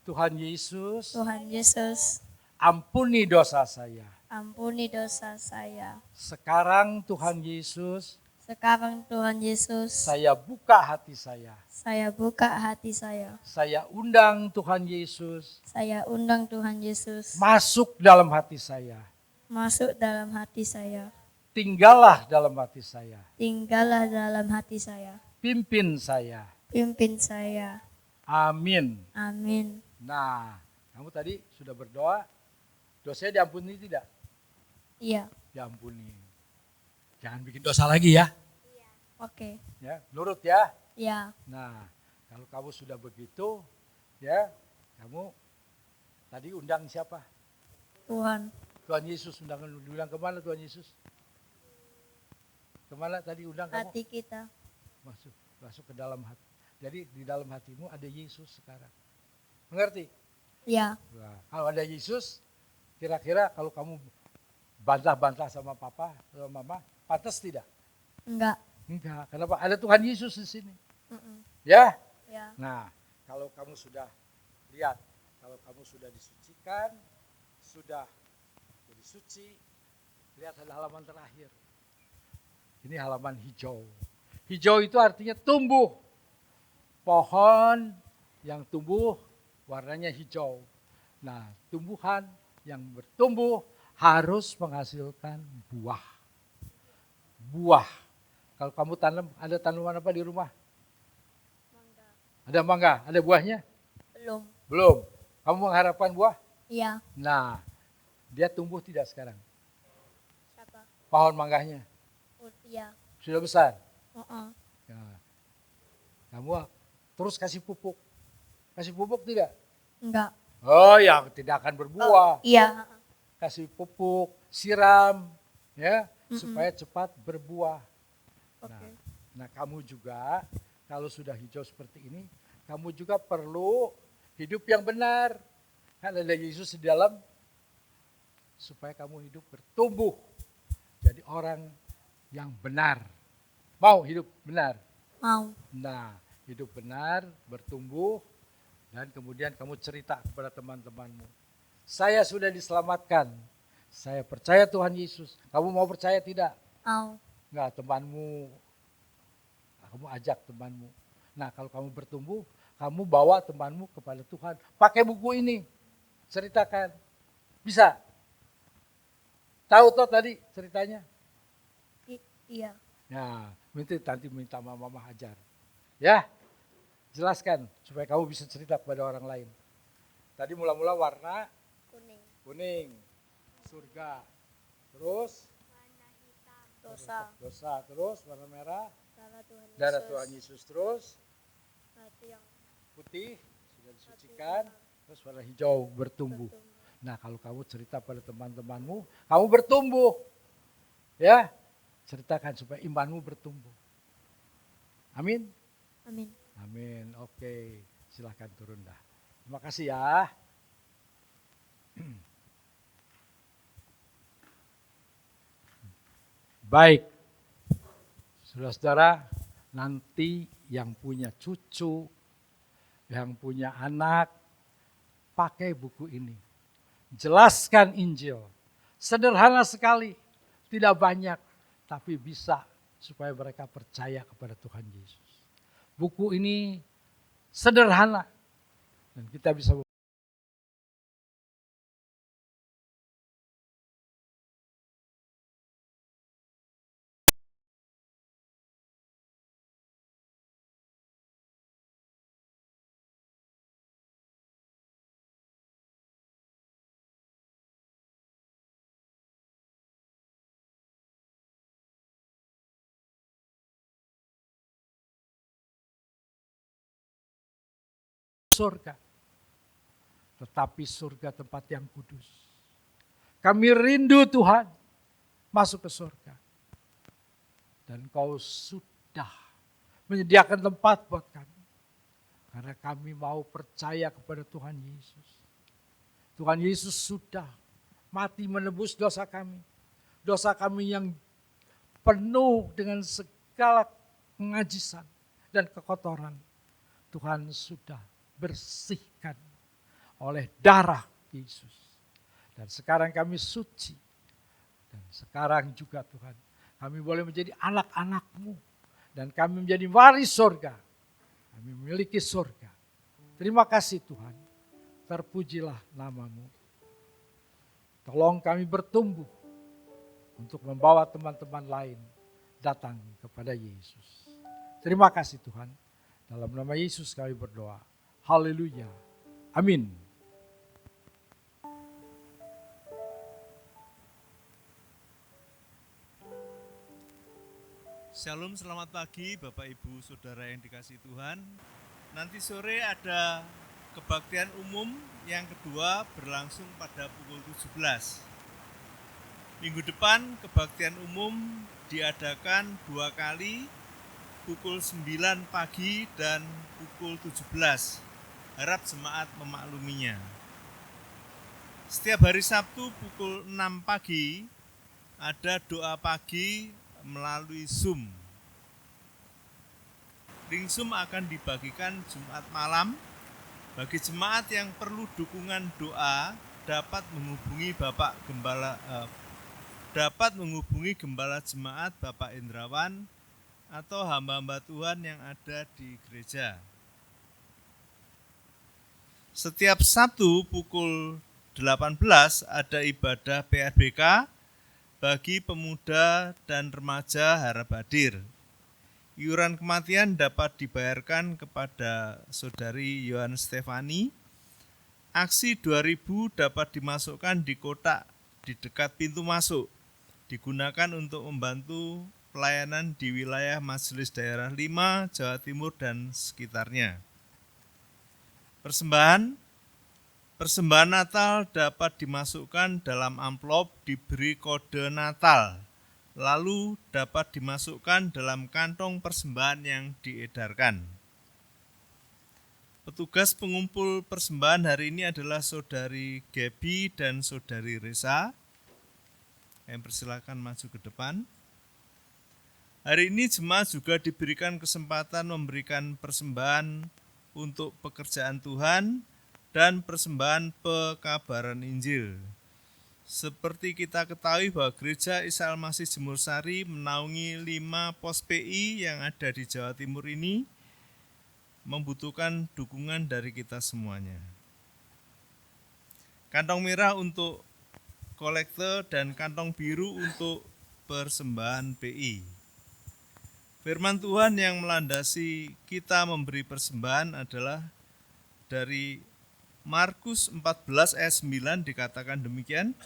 Tuhan Yesus, Tuhan Yesus, ampuni dosa saya. ampuni dosa saya. Sekarang Tuhan Yesus, Sekarang Tuhan Yesus, saya buka hati saya. saya buka hati saya. Saya undang Tuhan Yesus Saya undang Tuhan Yesus masuk dalam hati saya. masuk dalam hati saya. Tinggallah dalam hati saya. Tinggallah dalam hati saya. Pimpin saya. Pimpin saya. Amin. Amin. Nah, kamu tadi sudah berdoa. Dosanya diampuni tidak? Iya. Diampuni. Jangan bikin dosa lagi ya. Oke. Ya, nurut ya. Ya. Nah, kalau kamu sudah begitu, ya, kamu tadi undang siapa? Tuhan. Tuhan Yesus undang kemana Tuhan Yesus? Kemana tadi undang kamu? Hati kita. Masuk ke dalam hati. Jadi di dalam hatimu ada Yesus sekarang. Mengerti? Ya. Nah, kalau ada Yesus, kira-kira kalau kamu bantah-bantah sama papa, sama mama, pantas tidak? Enggak. Enggak. Kenapa? Ada Tuhan Yesus di sini. Mm-mm. Ya? Ya. Nah, kalau kamu sudah lihat, kalau kamu sudah disucikan, sudah jadi suci, lihat ada halaman terakhir. Ini halaman hijau. Hijau itu artinya tumbuh. Pohon yang tumbuh warnanya hijau. Nah, tumbuhan yang bertumbuh harus menghasilkan buah. Buah. Kalau kamu tanam, ada tanaman apa di rumah? Mangga. Ada mangga, ada buahnya? Belum. Belum. Kamu mengharapkan buah? Iya. Nah, dia tumbuh tidak sekarang? Siapa? Pohon mangganya Iya. sudah besar. Uh-uh. Ya. Kamu terus kasih pupuk. Kasih pupuk tidak? Enggak. Oh ya, tidak akan berbuah. Iya. Kasih pupuk, siram, ya, Mm-mm. supaya cepat berbuah. Oke. Nah, kamu juga kalau sudah hijau seperti ini, kamu juga perlu hidup yang benar. Kan ada Yesus di dalam, supaya kamu hidup bertumbuh. Jadi orang yang benar. Mau hidup benar? Mau. Nah, hidup benar, bertumbuh, dan kemudian kamu cerita kepada teman-temanmu. Saya sudah diselamatkan. Saya percaya Tuhan Yesus. Kamu mau percaya tidak? Mau. Enggak, temanmu. Kamu ajak temanmu. Nah, kalau kamu bertumbuh, kamu bawa temanmu kepada Tuhan. Pakai buku ini. Ceritakan. Bisa? Tahu toh tadi ceritanya? Iya. Nah, nanti minta mama ajar. Ya, jelaskan supaya kamu bisa cerita kepada orang lain. Tadi mula-mula warna Kuning. kuning, surga. Terus Warna hitam. Dosa. dosa. Terus warna merah, Darah Tuhan Yesus. darah Tuhan Yesus. Terus Hati yang putih, sudah disucikan. Terus warna hijau, bertumbuh. bertumbuh. Nah, kalau kamu cerita pada teman-temanmu, kamu bertumbuh. Ya, ceritakan supaya imanmu bertumbuh. Amin. Amin. Amin. Oke, silahkan turun dah. Terima kasih ya. Baik, saudara-saudara, nanti yang punya cucu, yang punya anak, pakai buku ini. Jelaskan Injil. Sederhana sekali, tidak banyak. tapi bisa supaya mereka percaya kepada Tuhan Yesus. Buku ini sederhana dan kita bisa surga. Tetapi surga tempat yang kudus. Kami rindu Tuhan masuk ke surga. Dan Kau sudah menyediakan tempat buat kami. Karena kami mau percaya kepada Tuhan Yesus. Tuhan Yesus sudah mati menebus dosa kami. Dosa kami yang penuh dengan segala pengajisan dan kekotoran. Tuhan sudah bersihkan oleh darah Yesus. Dan sekarang kami suci. Dan sekarang juga Tuhan, kami boleh menjadi anak-anak-Mu. Dan kami menjadi waris surga. Kami memiliki surga. Terima kasih Tuhan. Terpujilah nama-Mu. Tolong kami bertumbuh untuk membawa teman-teman lain datang kepada Yesus. Terima kasih Tuhan. Dalam nama Yesus kami berdoa. Haleluya. Amin. Shalom, selamat pagi Bapak Ibu Saudara yang dikasihi Tuhan. Nanti sore ada kebaktian umum yang kedua berlangsung pada pukul 17. Minggu depan kebaktian umum diadakan 2 kali, pukul 9 pagi dan pukul 17. Harap jemaat memakluminya. Setiap hari Sabtu pukul 6 pagi ada doa pagi melalui Zoom. Link Zoom akan dibagikan Jumat malam. Bagi jemaat yang perlu dukungan doa dapat menghubungi Gembala Jemaat Bapak Indrawan atau hamba-hamba Tuhan yang ada di gereja. Setiap Sabtu pukul 18 ada ibadah PRBK bagi pemuda dan remaja harap hadir. Iuran kematian dapat dibayarkan kepada Saudari Yohan Stefani. Aksi 2000 dapat dimasukkan di kotak di dekat pintu masuk. Digunakan untuk membantu pelayanan di wilayah Majelis Daerah 5, Jawa Timur dan sekitarnya. Persembahan Natal dapat dimasukkan dalam amplop diberi kode Natal, lalu dapat dimasukkan dalam kantong persembahan yang diedarkan. Petugas pengumpul persembahan hari ini adalah Saudari Gaby dan Saudari Resa. Yang persilakan maju ke depan. Hari ini jemaat juga diberikan kesempatan memberikan persembahan untuk pekerjaan Tuhan dan persembahan pekabaran Injil. Seperti kita ketahui bahwa Gereja Isa Al-Masih Jemur Sari menaungi 5 pos PI yang ada di Jawa Timur ini, membutuhkan dukungan dari kita semuanya. Kantong merah untuk kolekte dan kantong biru untuk persembahan PI. Firman Tuhan yang melandasi kita memberi persembahan adalah dari Markus 14 ayat 9 dikatakan demikian.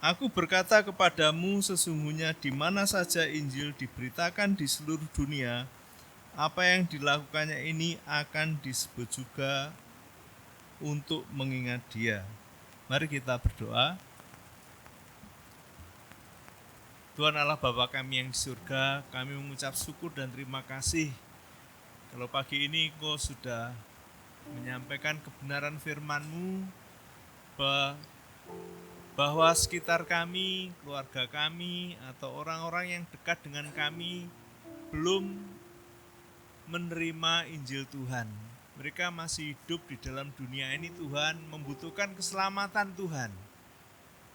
Aku berkata kepadamu sesungguhnya di mana saja Injil diberitakan di seluruh dunia, apa yang dilakukannya ini akan disebut juga untuk mengingat dia. Mari kita berdoa. Tuhan Allah Bapa kami yang di surga, kami mengucap syukur dan terima kasih kalau pagi ini Engkau sudah menyampaikan kebenaran firman-Mu bahwa sekitar kami, keluarga kami, atau orang-orang yang dekat dengan kami belum menerima Injil Tuhan. Mereka masih hidup di dalam dunia ini Tuhan, membutuhkan keselamatan Tuhan.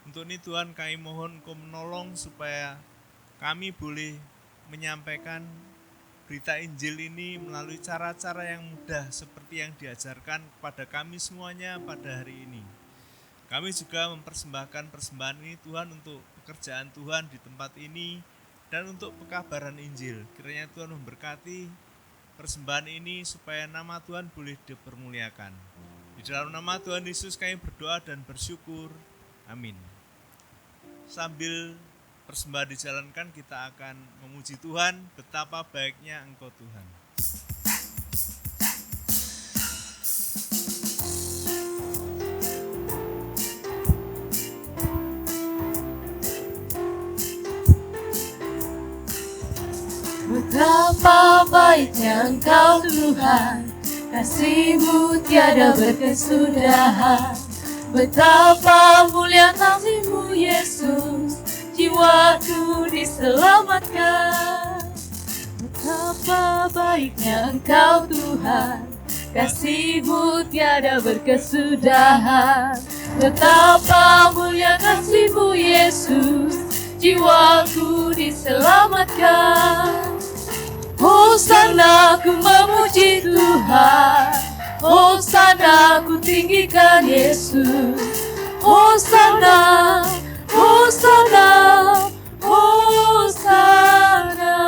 Untuk ini Tuhan kami mohon Engkau menolong supaya kami boleh menyampaikan berita Injil ini melalui cara-cara yang mudah seperti yang diajarkan kepada kami semuanya pada hari ini. Kami juga mempersembahkan persembahan ini Tuhan untuk pekerjaan Tuhan di tempat ini dan untuk pekabaran Injil. Kiranya Tuhan memberkati persembahan ini supaya nama Tuhan boleh dipermuliakan. Di dalam nama Tuhan Yesus kami berdoa dan bersyukur. Amin. Sambil persembahan dijalankan, kita akan memuji Tuhan, betapa baiknya Engkau Tuhan. Betapa baiknya Engkau Tuhan, kasih-Mu tiada berkesudahan. Betapa mulia kasih-Mu Yesus, jiwaku diselamatkan. Betapa baiknya Engkau Tuhan, kasih-Mu tiada berkesudahan. Betapa mulia kasih-Mu Yesus, jiwaku diselamatkan. Hosana ku memuji Tuhan, Hosana ku tinggikan Yesus. Hosana, Hosana, Hosana.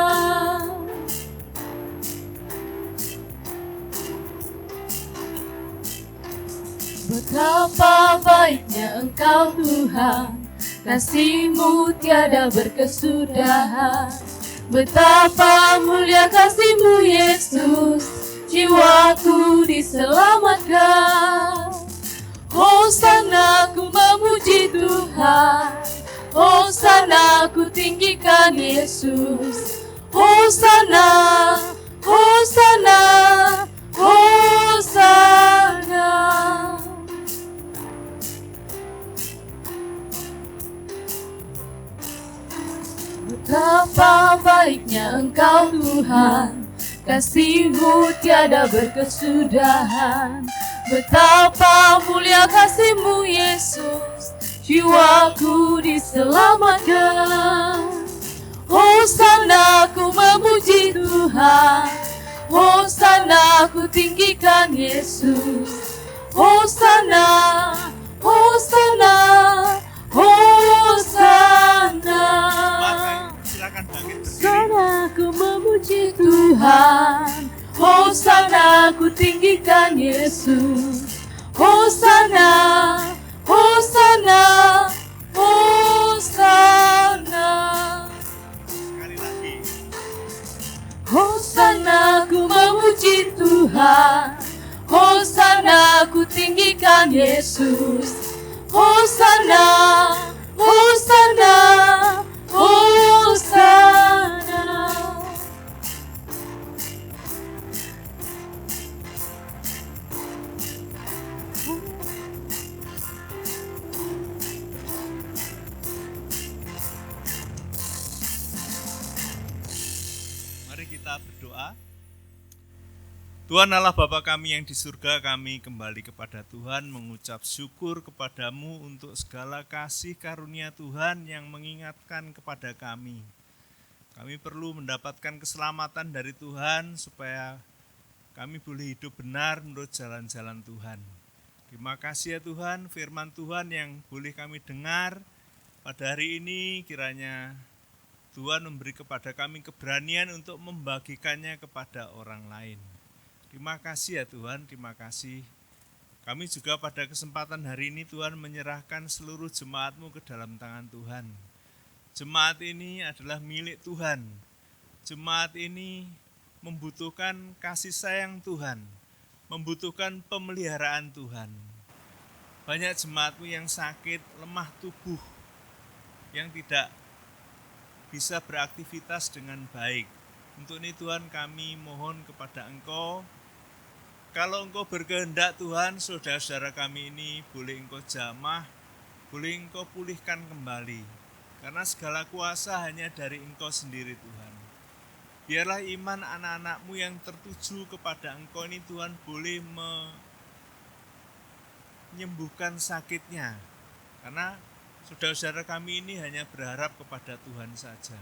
Betapa baiknya Engkau Tuhan, kasih-Mu tiada berkesudahan. Betapa mulia kasih-Mu Yesus, jiwaku diselamatkan. Hosana ku memuji Tuhan, Hosana ku tinggikan Yesus. Hosana, Hosana, Hosana. Betapa baiknya Engkau Tuhan, kasih-Mu tiada berkesudahan. Betapa mulia kasih-Mu Yesus, jiwaku diselamatkan. Hosana ku memuji Tuhan, Hosana ku tinggikan Yesus. Hosana, Hosana, Hosana. Silakan bangkit berdiri. Hosana ku memuji Tuhan, Hosana ku tinggikan Yesus. Hosana, Hosana, Hosana. Sekali lagi. Hosana ku memuji Tuhan, Hosana ku tinggikan Yesus. Hosana, Hosana, Hosana. Mari kita berdoa. Tuhan Allah Bapa kami yang di surga, kami kembali kepada Tuhan mengucap syukur kepadamu untuk segala kasih karunia Tuhan yang mengingatkan kepada kami. Kami perlu mendapatkan keselamatan dari Tuhan supaya kami boleh hidup benar menurut jalan-jalan Tuhan. Terima kasih ya Tuhan, firman Tuhan yang boleh kami dengar pada hari ini, kiranya Tuhan memberi kepada kami keberanian untuk membagikannya kepada orang lain. Terima kasih ya Tuhan, terima kasih. Kami juga pada kesempatan hari ini Tuhan menyerahkan seluruh jemaat-Mu ke dalam tangan Tuhan. Jemaat ini adalah milik Tuhan. Jemaat ini membutuhkan kasih sayang Tuhan, membutuhkan pemeliharaan Tuhan. Banyak jemaat-Mu yang sakit, lemah tubuh, yang tidak bisa beraktivitas dengan baik. Untuk ini Tuhan kami mohon kepada Engkau, kalau Engkau berkehendak Tuhan, saudara-saudara kami ini boleh Engkau jamah, boleh Engkau pulihkan kembali. Karena segala kuasa hanya dari Engkau sendiri Tuhan. Biarlah iman anak-anak-Mu yang tertuju kepada Engkau ini Tuhan boleh menyembuhkan sakitnya. Karena saudara-saudara kami ini hanya berharap kepada Tuhan saja.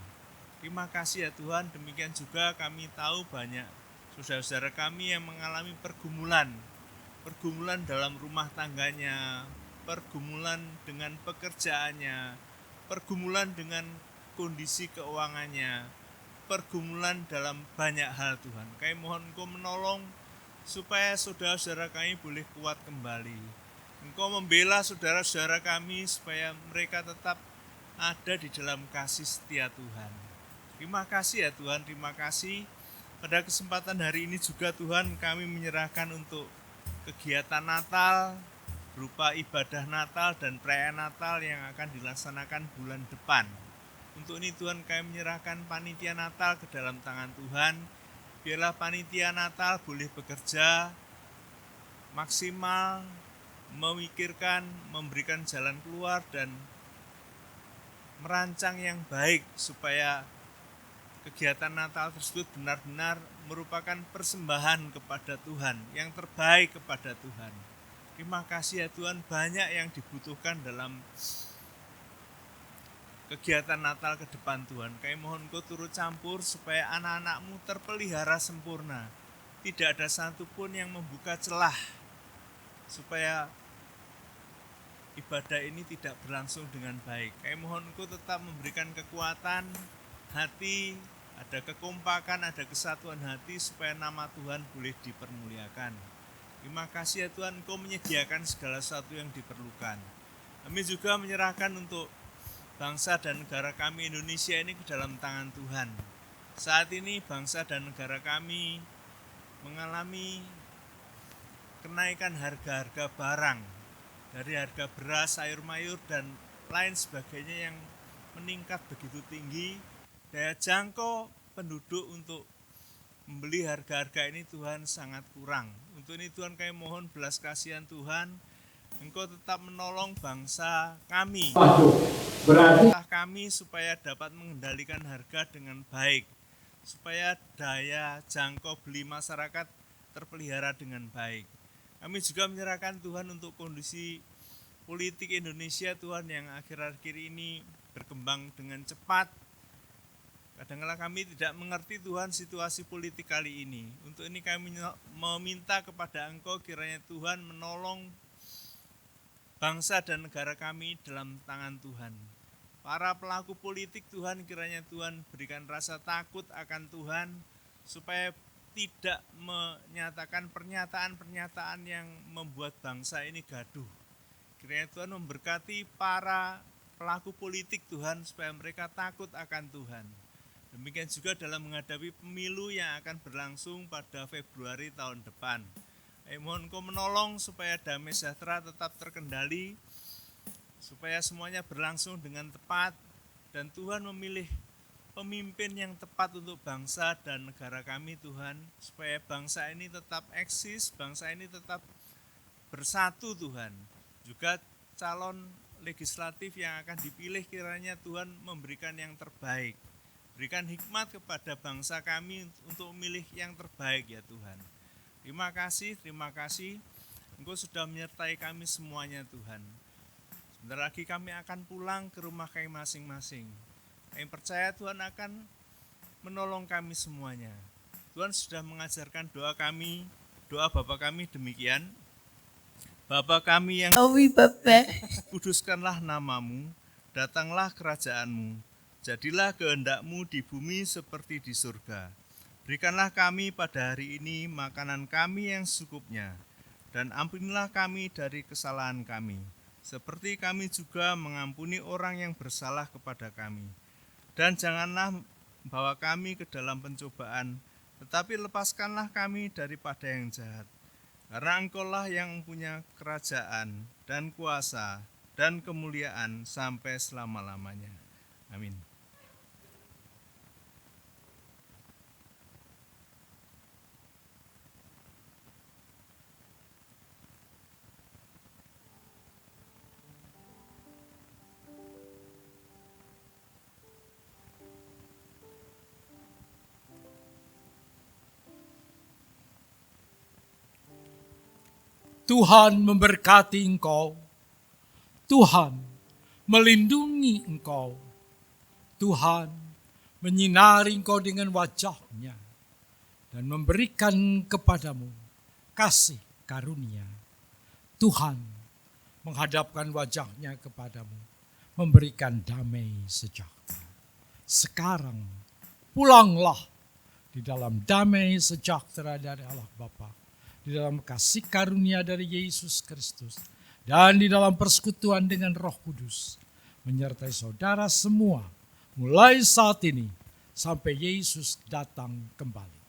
Terima kasih ya Tuhan, demikian juga kami tahu banyak saudara-saudara kami yang mengalami pergumulan dalam rumah tangganya, pergumulan dengan pekerjaannya, pergumulan dengan kondisi keuangannya, pergumulan dalam banyak hal Tuhan. Kami mohon Engkau menolong supaya saudara-saudara kami boleh kuat kembali. Engkau membela saudara-saudara kami supaya mereka tetap ada di dalam kasih setia Tuhan. Terima kasih ya Tuhan, terima kasih. Pada kesempatan hari ini juga Tuhan kami menyerahkan untuk kegiatan Natal, berupa ibadah Natal dan perayaan Natal yang akan dilaksanakan bulan depan. Untuk ini Tuhan kami menyerahkan panitia Natal ke dalam tangan Tuhan. Biarlah panitia Natal boleh bekerja maksimal, memikirkan, memberikan jalan keluar dan merancang yang baik supaya kegiatan Natal tersebut benar-benar merupakan persembahan kepada Tuhan, yang terbaik kepada Tuhan. Terima kasih ya Tuhan, banyak yang dibutuhkan dalam kegiatan Natal ke depan Tuhan. Kami mohon Kau turut campur supaya anak-anak-Mu terpelihara sempurna. Tidak ada satupun yang membuka celah supaya ibadah ini tidak berlangsung dengan baik. Kami mohon Kau tetap memberikan kekuatan hati, ada kekompakan, ada kesatuan hati supaya nama Tuhan boleh dipermuliakan. Terima kasih ya Tuhan, Engkau menyediakan segala sesuatu yang diperlukan. Kami juga menyerahkan untuk bangsa dan negara kami Indonesia ini ke dalam tangan Tuhan. Saat ini bangsa dan negara kami mengalami kenaikan harga-harga barang, dari harga beras, sayur mayur dan lain sebagainya yang meningkat begitu tinggi. Daya jangkau penduduk untuk membeli harga-harga ini Tuhan sangat kurang. Untuk ini Tuhan kami mohon belas kasihan Tuhan, Engkau tetap menolong bangsa kami, supaya dapat mengendalikan harga dengan baik, supaya daya jangkau beli masyarakat terpelihara dengan baik. Kami juga menyerahkan Tuhan untuk kondisi politik Indonesia Tuhan yang akhir-akhir ini berkembang dengan cepat. Kadang-kadang kami tidak mengerti Tuhan situasi politik kali ini. Untuk ini kami meminta kepada Engkau kiranya Tuhan menolong bangsa dan negara kami dalam tangan Tuhan. Para pelaku politik Tuhan kiranya Tuhan berikan rasa takut akan Tuhan supaya tidak menyatakan pernyataan-pernyataan yang membuat bangsa ini gaduh. Kiranya Tuhan memberkati para pelaku politik Tuhan supaya mereka takut akan Tuhan. Demikian juga dalam menghadapi pemilu yang akan berlangsung pada Februari tahun depan. Mohon Kau menolong supaya damai sejahtera tetap terkendali, supaya semuanya berlangsung dengan tepat, dan Tuhan memilih pemimpin yang tepat untuk bangsa dan negara kami Tuhan, supaya bangsa ini tetap eksis, bangsa ini tetap bersatu Tuhan. Juga calon legislatif yang akan dipilih kiranya Tuhan memberikan yang terbaik. Berikan hikmat kepada bangsa kami untuk memilih yang terbaik ya Tuhan. Terima kasih. Engkau sudah menyertai kami semuanya Tuhan. Sebentar lagi kami akan pulang ke rumah kami masing-masing. Kami percaya Tuhan akan menolong kami semuanya. Tuhan sudah mengajarkan doa kami, doa Bapa kami demikian. Bapa kami yang kuduskanlah namamu, datanglah kerajaanmu. Jadilah kehendak-Mu di bumi seperti di surga. Berikanlah kami pada hari ini makanan kami yang secukupnya, dan ampunilah kami dari kesalahan kami, seperti kami juga mengampuni orang yang bersalah kepada kami. Dan janganlah bawa kami ke dalam pencobaan, tetapi lepaskanlah kami daripada yang jahat. Karena Engkau-lah yang punya kerajaan dan kuasa dan kemuliaan sampai selama-lamanya. Amin. Tuhan memberkati engkau. Tuhan melindungi engkau. Tuhan menyinari engkau dengan wajah-Nya dan memberikan kepadamu kasih karunia. Tuhan menghadapkan wajah-Nya kepadamu, memberikan damai sejahtera. Sekarang pulanglah di dalam damai sejahtera dari Allah Bapa, di dalam kasih karunia dari Yesus Kristus, dan di dalam persekutuan dengan Roh Kudus, menyertai saudara semua mulai saat ini sampai Yesus datang kembali.